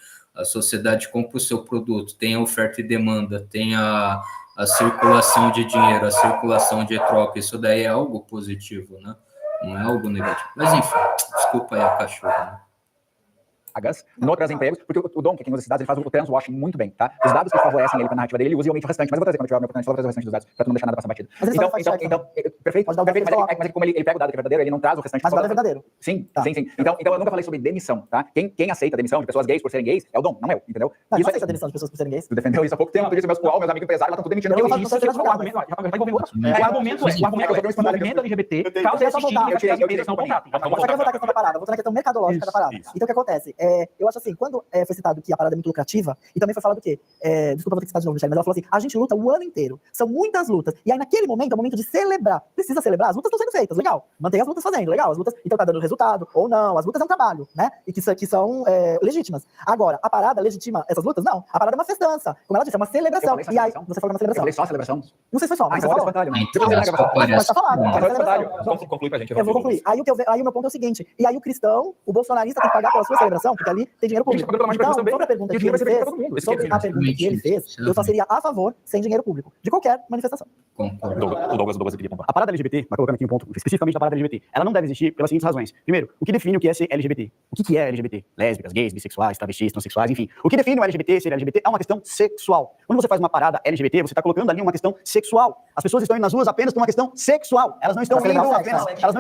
compra o seu produto, tem a oferta e demanda, tem a circulação de dinheiro, a circulação de troca. Isso daí é algo positivo, né? Não é algo negativo. Mas, enfim, desculpa aí a cachorra, né? Não traz empregos, porque o Dom, que aqui nas cidades, ele faz o transwashing muito bem, tá? Os dados que favorecem ele para a narrativa dele, ele usa realmente o restante, mas eu vou trazer quando tiver a minha oportunidade, só vou trazer o restante dos dados, para não deixar nada passar batido. Então, perfeito, mas como ele pega o dado que é verdadeiro, ele não traz o restante. Mas o dado é verdadeiro. Sim. Então eu nunca falei sobre demissão, tá? Quem aceita a demissão de pessoas gays por serem gays é o Dom, não eu, entendeu? Não, isso aceita a demissão de pessoas por serem gays. Tu defendeu isso há pouco tempo, tu disse meus amigos empresários, estão tudo demitindo. O argumento LGBT causa esse estigma que as empresas não contratam. Só quero voltar à questão da parada, vou voltar à questão mercadológica da parada. Então o que acontece? Eu acho assim, quando foi citado que a parada é muito lucrativa, e também foi falado que, desculpa, vou ter que citar de novo, Michelle, mas ela falou assim, a gente luta o ano inteiro, são muitas lutas, e aí naquele momento é o momento de celebrar, precisa celebrar, as lutas estão sendo feitas, legal, mantém as lutas fazendo, legal, as lutas, então tá dando resultado, ou não, as lutas é um trabalho, né, e que são legítimas. Agora, a parada legitima essas lutas? Não, a parada é uma festança, como ela disse, é uma celebração, e aí, você falou uma celebração. Eu falei só celebração? Não sei se foi só, mas você falou. Conclui pra gente. Eu vou concluir. Aí o meu ponto é o seguinte, e aí o cristão, o bolsonarista tem que pagar pela sua celebração, porque ali tem dinheiro público. Então, sobre a pergunta que ele fez, eu só seria a favor sem dinheiro público, de qualquer manifestação. O Douglas queria concordar. A parada LGBT, mas colocando aqui um ponto especificamente da parada LGBT, ela não deve existir pelas seguintes razões. Primeiro, o que define o que é ser LGBT? O que é LGBT? Lésbicas, gays, bissexuais, travestis, transexuais, enfim. O que define o LGBT, ser LGBT, é uma questão sexual. Quando você faz uma parada LGBT, você está colocando ali uma questão sexual. As pessoas estão indo nas ruas apenas por uma questão sexual. Elas não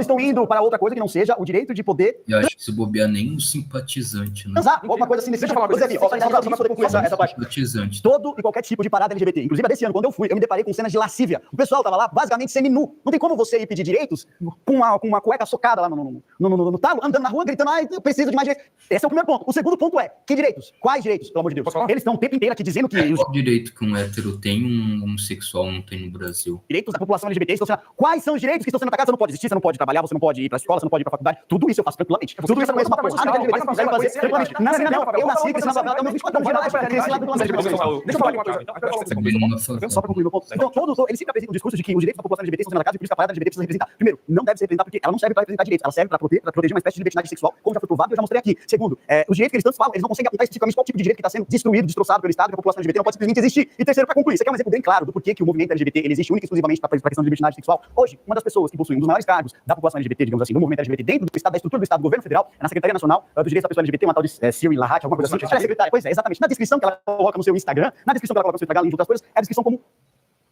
estão indo para outra coisa que não seja o direito de poder... Eu acho que se bobear nem um simpatizante, né? Exato, alguma coisa assim nesse tipo. Só pra poder concluir essa parte. Todo e qualquer tipo de parada LGBT. Inclusive, desse ano, quando eu fui, eu me deparei com cenas de lascívia. O pessoal tava lá, basicamente, semi-nu. Não tem como você ir pedir direitos com uma cueca socada lá no talo, andando na rua, gritando, eu preciso de mais direitos. Esse é o primeiro ponto. O segundo ponto é, que direitos? Quais direitos, pelo amor de Deus? Eles estão o tempo inteiro aqui dizendo que... Qual direito que um hétero tem, um homossexual não tem no Brasil? Direitos da população LGBT estão sendo... Quais são os direitos que estão sendo atacados? Você não pode existir, você não pode trabalhar, você não pode ir pra escola, você não pode ir pra faculdade. Tudo isso eu faço tranquilamente. Tudo isso eu não conheço uma porra. Na minha favela, eu nasci cresci na favela, eu 24 anos de idade, cresci lá do plano LGBT. Deixa eu falar uma coisa. Só para concluir meu ponto. Então, eles sempre apresentam o discurso de que os direitos da população LGBT são demarcados e por isso que a parada LGBT precisa representar. Primeiro, não deve ser representar porque ela não serve para representar direitos, ela serve para proteger uma espécie de libertinagem sexual, como já foi provado e eu já mostrei aqui. Segundo, os direitos que eles tanto falam, eles não conseguem apontar especificamente qual tipo de direito que está sendo destruído, destroçado pelo Estado, que a população LGBT não pode simplesmente existir. E terceiro, para concluir, você quer um exemplo bem claro do porquê que o movimento LGBT ele existe única e exclusivamente para a questão de libertinagem sexual? Hoje, uma das pessoas que possui um dos maiores cargos da população LGBT, digamos assim, no movimento LGBT, dentro do Estado, da estrutura do Estado, do governo federal, é na Secretaria Nacional dos Direitos da Pessoa LGBT, uma tal de Siri Lahat, alguma coisa assim. Ela é secretária, pois é, exatamente. Na descrição que ela coloca no seu Instagram, além de outras coisas, é a descrição como...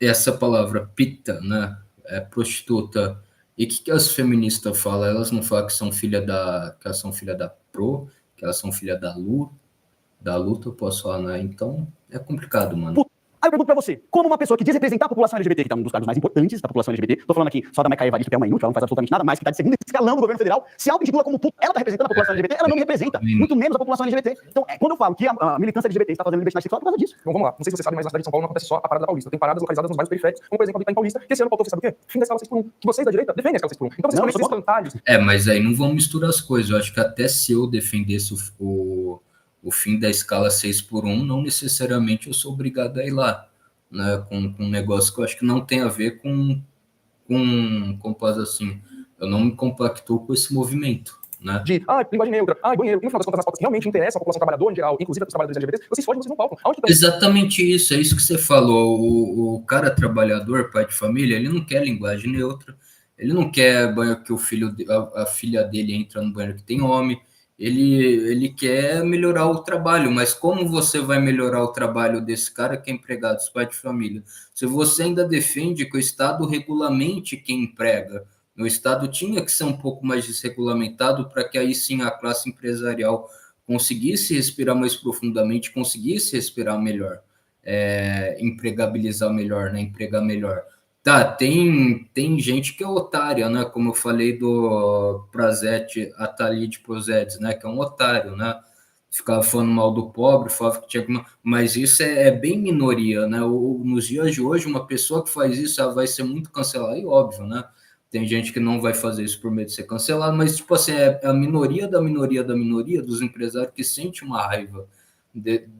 Essa palavra pita, né, é prostituta. E o que as feministas falam? Elas não falam que são filha da Pro, que elas são filha da luta, eu posso falar, né? Então, é complicado, mano. Aí eu pergunto pra você, como uma pessoa que diz representar a população LGBT, que tá um dos cargos mais importantes da população LGBT, tô falando aqui só da Maica Evaristo, que é uma inútil, ela não faz absolutamente nada mais, que tá de segundo escalão do governo federal, se auto-intitula como puta, ela tá representando a população LGBT, ela não me representa, muito menos a população LGBT. Então, quando eu falo que a militância LGBT está fazendo libertinagem sexual, é por causa disso. Então vamos lá, não sei se você sabe, mas na cidade de São Paulo não acontece só a parada da Paulista, tem paradas localizadas nos bairros periféricos, como por exemplo a em Paulista, que esse ano pautou, você sabe o quê? Fim da escala 6x1, que vocês da direita defendem a escala 6x1. Então vocês podem ser espantalhos. Mas aí não vamos misturar as coisas, eu acho que até se eu defendesse o fim da escala 6x1, não necessariamente eu sou obrigado a ir lá. Né, com um negócio que eu acho que não tem a ver com como posso assim, eu não me compactuo com esse movimento, né? De, linguagem neutra, banheiro, e no final das contas, nas pautas que realmente interessam a população trabalhadora em geral, inclusive os trabalhadores LGBTs, vocês fogem, vocês não pautam. Exatamente isso, é isso que você falou, o cara trabalhador, pai de família, ele não quer linguagem neutra, ele não quer banheiro que a filha dele entra no banheiro que tem homem, ele quer melhorar o trabalho, mas como você vai melhorar o trabalho desse cara que é empregado, esse pai de família? Se você ainda defende que o Estado regulamente quem emprega, o Estado tinha que ser um pouco mais desregulamentado para que aí sim a classe empresarial conseguisse respirar mais profundamente, conseguisse respirar melhor, empregabilizar melhor, né? Empregar melhor. Tá, tem gente que é otária, né? Como eu falei do Prazete, Atali de Prozedes, né? Que é um otário, né? Ficava falando mal do pobre, falava que tinha que... Mas isso é bem minoria, né? Nos dias de hoje, uma pessoa que faz isso, ela vai ser muito cancelada, e óbvio, né? Tem gente que não vai fazer isso por medo de ser cancelado, mas, tipo assim, é a minoria da minoria da minoria dos empresários que sente uma raiva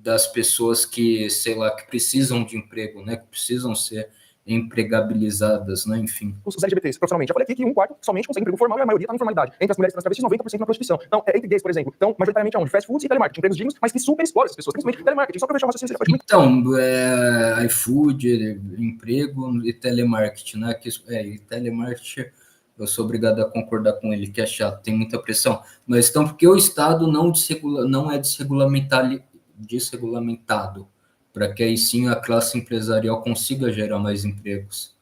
das pessoas que, sei lá, que precisam de emprego, né? Que precisam ser empregabilizadas, né? Enfim. Os LGBTs, profissionalmente. Já falei aqui que 1/4 somente consegue emprego formal e a maioria está na informalidade. Entre as mulheres trans travestis, 90% na prostituição. Então, entre gays, por exemplo, então, majoritariamente aonde? Fast foods e telemarketing, empregos dignos, mas que super exploram essas pessoas, principalmente telemarketing. Só para fechar uma raciocínio. Então, iFood, emprego e telemarketing, né? E telemarketing, eu sou obrigado a concordar com ele, que é chato, tem muita pressão. Mas então, porque o Estado não é desregulamentado, para que aí sim a classe empresarial consiga gerar mais empregos.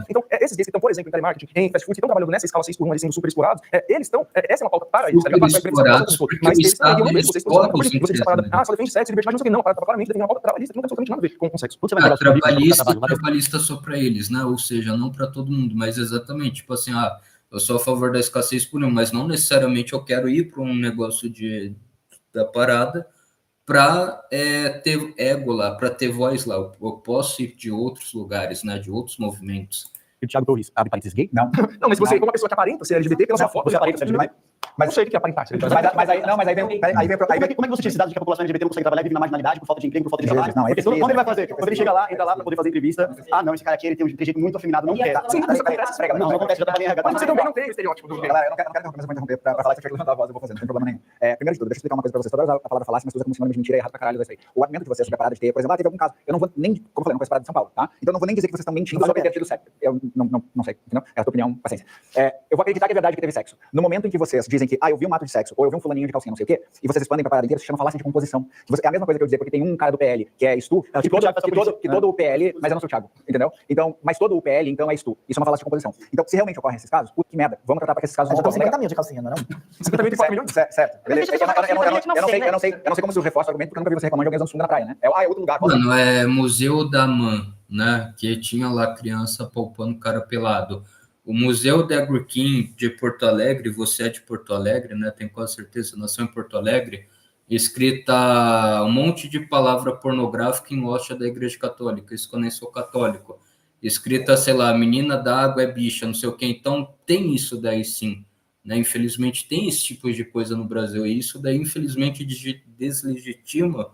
Então, esses gays que estão, por exemplo, em telemarketing, em fast food, que estão trabalhando nessa escala 6x1, eles sendo super explorados, eles estão, essa é uma pauta para eles, mas eles teriam vocês só defende sexo, libertinagem, não sei o que, não, claramente defende uma pauta trabalhista, que não tem absolutamente nada a ver com sexo. Trabalhista só para eles, né? Ou seja, não para todo mundo, mas exatamente, tipo assim, eu sou a favor da escala 6x1, mas não necessariamente eu quero ir para um negócio da parada para ter ego lá, para ter voz lá. Eu posso ir de outros lugares, né, de outros movimentos. E o Thiago Torres, abre parênteses gay? Não, mas você, como uma pessoa que aparenta ser LGBT, pela sua foto, você aparenta ser LGBT? Mas não sei o que é aparentar. Como é que você tinha cidade de que a população LGBT não consegue trabalhar e vive na marginalidade por falta de emprego, por falta de trabalho? Não, porque quando ele vai fazer? Quando ele chega lá, entra lá pra poder fazer entrevista, não, esse cara aqui, ele tem um jeito muito afeminado, não quer. Sim, isso acontece. Não acontece, já tá bem regado. Mas você também não tem o estereótipo do gay. Galera, eu não quero interromper pra falar que você quer levantar a voz, eu vou fazer, não tem problema nenhum. Primeiro de tudo, deixa eu explicar uma coisa pra vocês. Toda a palavra falácia, mas tudo como sinônimo de mentira é errado pra caralho dessa aí. O argumento de vocês sobre a parada de ter, por exemplo, teve algum caso, eu não vou nem, como eu falei, não conheço a parada de São Paulo, tá? Então eu não vou nem dizer que vocês estão mentindo sobre ter tido sexo. Eu não sei, entendeu? É a tua opinião, paciência. Eu vou acreditar que é verdade que teve sexo. No momento em que vocês dizem que, eu vi um ato de sexo, ou eu vi um fulaninho de calcinha, não sei o quê, e vocês expandem pra parada inteira, se chama falácia de composição. É a mesma coisa que eu dizer, porque tem um cara do PL, que é Stu, que todo o PL, mas eu não sou o Thiago, entendeu? Então, mas todo o PL, então é Stu. Isso é uma falácia de composição. Então, se realmente ocorrem esses casos, puta que merda, vamos tratar pra que esses casos não ocorram. 50 mil de calcinha, não é não? 50 mil de 4 milhões? Certo. Beleza. Eu não sei como isso reforça o argumento, porque eu nunca vi você reclamando de alguém usando sunga na praia, né? É outro lugar. Mano, é Museu da Man, né? Que tinha lá criança palpando cara pelado. O Museu da King de Porto Alegre, você é de Porto Alegre, né? Tenho quase certeza, nasceu em Porto Alegre, escrita um monte de palavra pornográfica em loja da Igreja Católica, isso que eu nem sou católico. Escrita, sei lá, menina da água é bicha, não sei o que. Então, tem isso daí sim, né? Infelizmente tem esse tipo de coisa no Brasil, e isso daí, infelizmente, deslegitima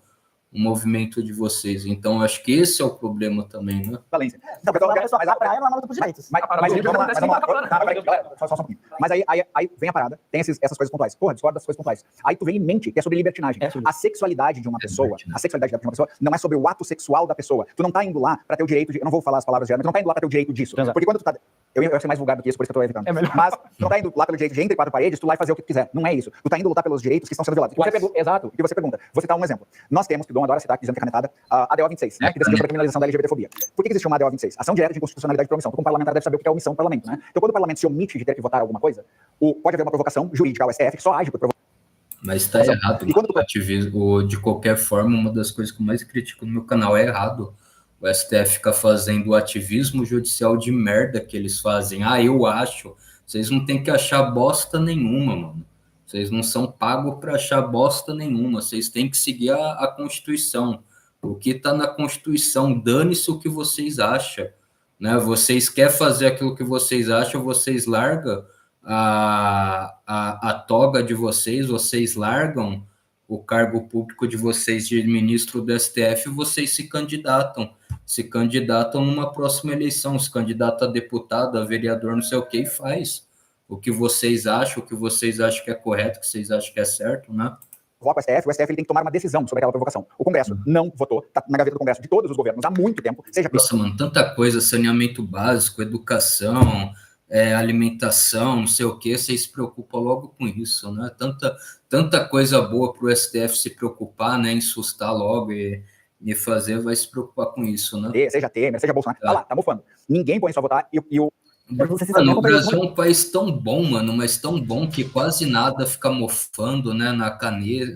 o movimento de vocês. Então, acho que esse é o problema também, né? Valência. Não, mas a praia não é dos direitos. Só um pouquinho. Mas aí vem a parada, tem essas coisas pontuais. Porra, discorda das coisas pontuais. Aí tu vem em mente que é sobre libertinagem. A sexualidade de uma pessoa, não é sobre o ato sexual da pessoa. Tu não tá indo lá pra ter o direito de... Eu não vou falar as palavras geralmente, tu não tá indo lá pra ter o direito disso. Porque quando tu tá... Eu ia ser mais vulgar do que isso, por isso que eu tô evitando. Mas tu não tá indo lá pelo direito de entre quatro paredes, tu lá e fazer o que tu quiser. Não é isso. Tu tá indo lutar pelos direitos que estão sendo violados. Exato. E você pergunta. Vou citar um exemplo. Nós temos, que o Dom adora citar, dizendo que é canetada, a ADO 26, né? Que decidiu sobre a criminalização da LGBTfobia. Por que existe uma ADO 26? Ação direta de inconstitucionalidade de omissão. Tu, como parlamentar, deve saber o que é omissão do parlamento, né? Então, quando o parlamento se omite de ter que votar alguma coisa, pode haver uma provocação jurídica ao STF que só age por provocação. Mas está errado. O ativismo, de qualquer forma, uma das coisas que eu mais critico no meu canal é errado. O STF fica fazendo o ativismo judicial de merda que eles fazem. Eu acho. Vocês não tem que achar bosta nenhuma, mano. Vocês não são pagos para achar bosta nenhuma. Vocês têm que seguir a Constituição. O que está na Constituição, dane-se o que vocês acham. Né? Vocês querem fazer aquilo que vocês acham, vocês largam a toga de vocês largam o cargo público de vocês de ministro do STF, vocês se candidatam numa próxima eleição, se candidata a deputado, a vereador, não sei o que, e faz o que vocês acham que é correto, o que vocês acham que é certo, né? O STF ele tem que tomar uma decisão sobre aquela provocação. O Congresso não votou, tá na gaveta do Congresso de todos os governos há muito tempo. Nossa, mano, tanta coisa, saneamento básico, educação, alimentação, não sei o que, vocês se preocupam logo com isso, né? Tanta coisa boa para o STF se preocupar, né? Em sustar logo e fazer, vai se preocupar com isso, né? Seja Temer, seja Bolsonaro, tá lá, tá mofando. Ninguém põe só votar e o... Mano, o Brasil é um país tão bom, mano, mas tão bom que quase nada fica mofando, né? Na caneta,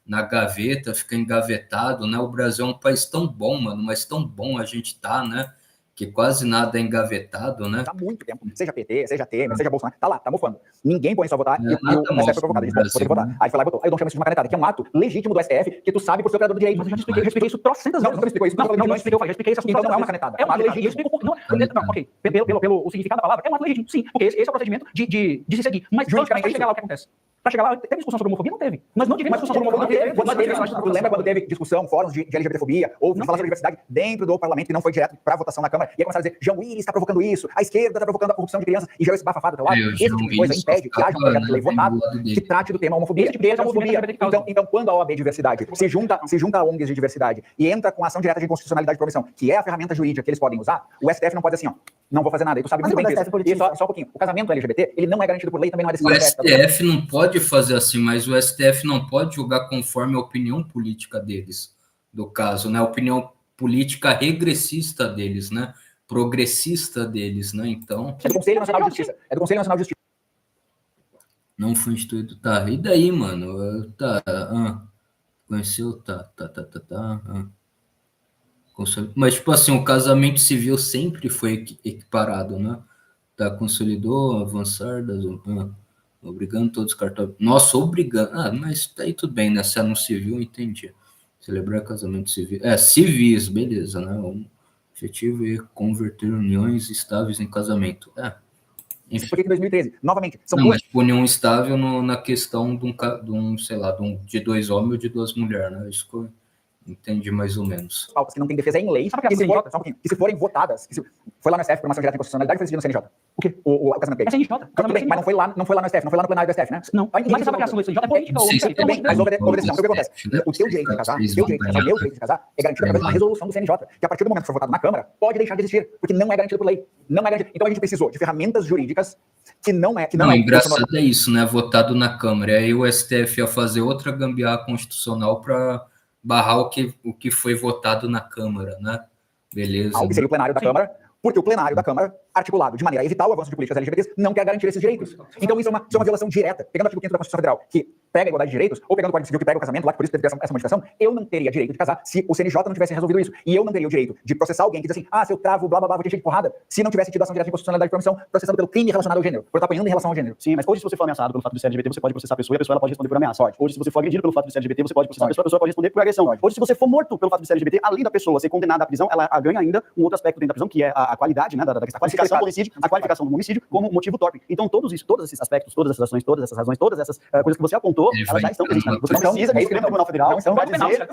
na gaveta, fica engavetado, né? O Brasil é um país tão bom, mano, mas tão bom a gente tá, né? Que quase nada é engavetado, né? Há muito tempo, seja PT, seja Temer, seja Bolsonaro, tá lá, tá mofando. Ninguém põe só votar e o STF foi provocado. Vou ter que votar. Aí foi lá e votou. Aí o Dom chama isso de uma canetada, que é um ato legítimo do STF, que tu sabe por ser operador do direito. Mas eu já expliquei isso trocentas vezes. Não me explicou isso. Não, já expliquei isso. Então não é uma canetada. É um ato legítimo. Ok, pelo significado da palavra, é um ato legítimo, sim, porque esse é o procedimento de se seguir. Mas para chegar lá, o que acontece? Para chegar lá, teve discussão sobre homofobia? Não teve. Mas não tivemos discussão sobre homofobia. Tu lembra quando teve discussão, fóruns de LGBTfobia, ou falar sobre diversidade dentro do parlamento, que não foi direto para votação na Câmara, e aí começaram a dizer, João Willis está provocando isso, a esquerda está provocando a corrupção de crianças, e já esse bafafado do teu lado. Esse tipo de coisa impede que haja um projeto de lei votado que trate do tema homofobia. Então, quando a OAB Diversidade se junta a ONGs de diversidade e entra com a ação direta de inconstitucionalidade de promissão, que é a ferramenta jurídica que eles podem usar, o STF não pode dizer assim, não vou fazer nada. E tu sabe muito bem disso. E só um pouquinho. O casamento LGBT, ele não é garantido por lei, também não é decisão do STF. O STF não pode fazer assim, mas o STF não pode julgar conforme a opinião política deles, do caso, né? A opinião política regressista deles, né? Progressista deles, né? Então... É do Conselho Nacional de Justiça. Não foi instituído, tá. E daí, mano? Conheceu? Mas, tipo assim, o casamento civil sempre foi equiparado, né? Tá, consolidou, avançar, obrigando todos os cartórios. Nossa, obrigando. Mas aí tudo bem, né? Se é no civil, entendi. Celebrar casamento civil. Civis, beleza, né? Efetivo e converter uniões estáveis em casamento. Enfim. Por que em 2013? Novamente, são duas... Mas união estável na questão de dois homens ou de duas mulheres, né? Isso que eu entendi mais ou menos. Pautas que não tem defesa em lei, que se forem votadas, foi lá no STF por uma ação direta de inconstitucionalidade, foi decidido no CNJ. O quê? O casamento gay. É CNJ. Tudo bem, mas não foi lá no STF, não foi lá no plenário do STF, né? Não. Mas você sabe que a ação do CNJ é política ou... Mas houve decisão. O que acontece? O teu direito de casar, meu direito de casar, é garantido através de uma resolução do CNJ, que a partir do momento que for votado na Câmara, pode deixar de existir, porque não é garantido por lei. Não é garantido. Então a gente precisou de ferramentas jurídicas que não é... engraçado é isso, né? Votado na Câmara. Aí o STF ia fazer outra gambiarra constitucional para barrar o que foi votado na Câmara, né? Beleza. Algo que seria o plenário da Câmara, porque o plenário da Câmara, articulado de maneira a evitar o avanço de políticas LGBTs, não quer garantir esses direitos. Então isso é uma violação direta. Pegando o artigo 5º da Constituição Federal, que pega a igualdade de direitos, ou pegando o Código Civil, que pega o casamento, lá que por isso teve essa modificação, eu não teria direito de casar se o CNJ não tivesse resolvido isso. E eu não teria o direito de processar alguém que diz assim, se eu travo, blá, blá, blá, vou ter cheio de porrada, se não tivesse tido ação direta de inconstitucionalidade de promissão, processando pelo crime relacionado ao gênero, por estar apanhando em relação ao gênero. Sim, mas hoje se você for ameaçado pelo fato de ser LGBT, você pode processar a pessoa e a pessoa ela pode responder por ameaça. Hoje se você for agredido pelo fato de ser LGBT, você pode processar a pessoa pode responder por agressão. Hoje se você for morto pelo fato de ser LGBT, além da pessoa ser condenada à prisão, ela ganha ainda um outro aspecto dentro da prisão, que é a qualidade, né, da qualificação qualificação do homicídio, a qualificação do homicídio como motivo torpe. Então, todos esses aspectos, todas essas ações, todas essas razões, todas essas coisas que você apontou, elas já estão presentes. Você não precisa de Supremo Tribunal Federal para dizer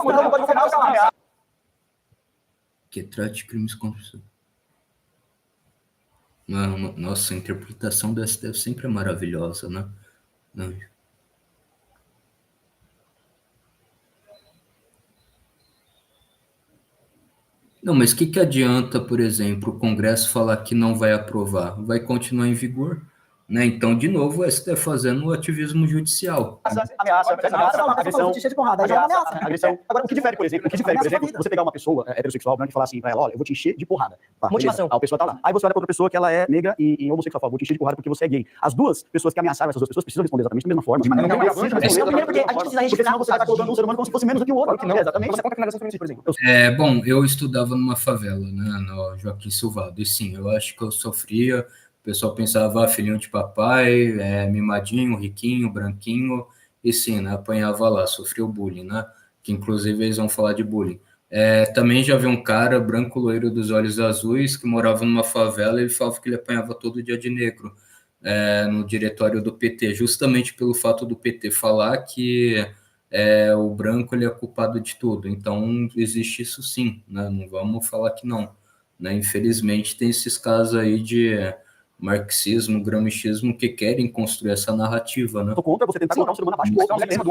que trate de crimes contra o... Nossa, a interpretação do STF sempre é maravilhosa, né? Não. Não, mas o que adianta, por exemplo, o Congresso falar que não vai aprovar? Vai continuar em vigor? Né? Então, de novo, o STF fazendo o ativismo judicial. Ameaça, agressão. Agora, o que difere, por exemplo, você pegar uma pessoa heterossexual branca e falar assim pra ela, olha, eu vou te encher de porrada. Tá, motivação. A pessoa tá lá. Aí você olha pra outra pessoa que ela é negra e homossexual, fala, vou te encher de porrada porque você é gay. As duas pessoas que ameaçaram essas duas pessoas precisam responder exatamente da mesma forma. Primeiro porque a gente precisa registrar você tá colocando um ser humano como se fosse menos do que o outro. Exatamente. Você conta a criminalização feminina, por exemplo. Bom, eu estudava numa favela, né, no Joaquim Silvado, e sim, eu acho que eu sofria. O pessoal pensava, filhinho de papai, mimadinho, riquinho, branquinho, e sim, né, apanhava lá, sofria o bullying, né, que inclusive eles vão falar de bullying. Também já vi um cara branco, loiro dos olhos azuis, que morava numa favela, e ele falava que ele apanhava todo dia de negro, no diretório do PT, justamente pelo fato do PT falar que o branco ele é culpado de tudo. Então, existe isso sim, né, não vamos falar que não. Né, infelizmente, tem esses casos aí de... marxismo, gramscismo, que querem construir essa narrativa, né? Eu sou contra você tentar colocar um ser humano abaixo do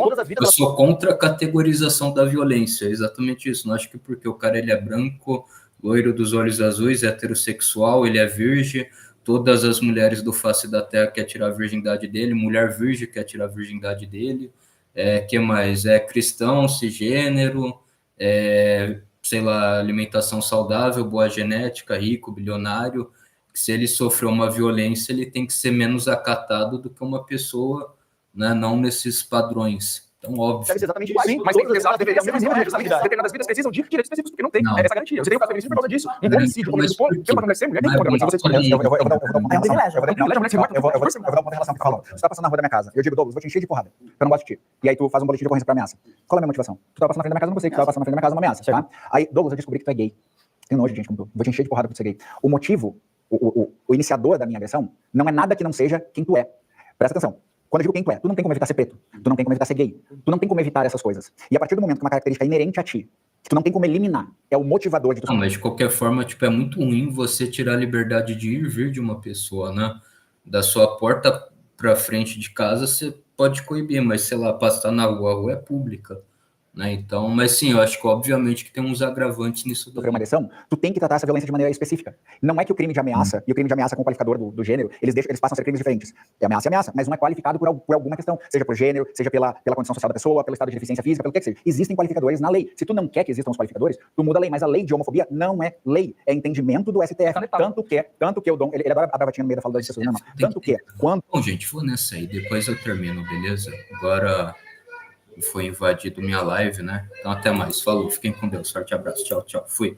outro. Eu sou contra a categorização da violência, é exatamente isso. Não acho que porque o cara ele é branco, loiro dos olhos azuis, heterossexual, ele é virgem, todas as mulheres do face da terra querem tirar a virgindade dele, mulher virgem quer tirar a virgindade dele, que mais? Cristão, cisgênero, sei lá, alimentação saudável, boa genética, rico, bilionário. Se ele sofreu uma violência, ele tem que ser menos acatado do que uma pessoa, né, não nesses padrões. Então, óbvio. Deve ser exatamente igual. Sim, mas deveria ser mesmo determinadas vidas precisam de direitos específicos, porque não tem essa garantia. Você tem o caso feminicídio por causa disso. Um homicídio, como ele supõe, tem uma mulher ser mulher, tem que cobrar. Eu vou dar uma relação que tu falou. Você tá passando na rua da minha casa, eu digo, Douglas, vou te encher de porrada, porque eu não gosto de ti. E aí tu faz um boletim de ocorrência pra ameaça. Qual é a minha motivação? Tu tava passando na frente da minha casa, eu não gostei que tu tava passando na frente da minha casa uma ameaça, tá? Aí, Douglas, eu descobri que tu é gay. Tenho nojo de gente como tu. Vou te encher de porrada por ser gay. O motivo, o iniciador da minha agressão não é nada que não seja quem tu é. Presta atenção. Quando eu digo quem tu é, tu não tem como evitar ser preto, tu não tem como evitar ser gay, tu não tem como evitar essas coisas. E a partir do momento que uma característica é inerente a ti, que tu não tem como eliminar, é o motivador de tu... Não, mas de qualquer forma, é muito ruim você tirar a liberdade de ir e vir de uma pessoa, né? Da sua porta pra frente de casa, você pode coibir, mas, sei lá, passar na rua, a rua é pública. Né? Então, mas sim, eu acho que obviamente que tem uns agravantes nisso. Sofrer uma agressão, tu tem que tratar essa violência de maneira específica. Não é que o crime de ameaça e o crime de ameaça com o qualificador do gênero, eles passam a ser crimes diferentes. É ameaça, mas não é qualificado por alguma questão, seja por gênero, seja pela condição social da pessoa, pelo estado de deficiência física, pelo que seja. Existem qualificadores na lei. Se tu não quer que existam os qualificadores, tu muda a lei, mas a lei de homofobia não é lei, é entendimento do STF. Tanto que o Dom, ele adora a bravatinha no meio da fala das pessoas, não. Tanto que quando... Bom, gente, vou nessa aí, depois eu termino, beleza? Agora... foi invadido minha live, né? Então até mais. Falou, fiquem com Deus. Forte abraço. Tchau, tchau. Fui.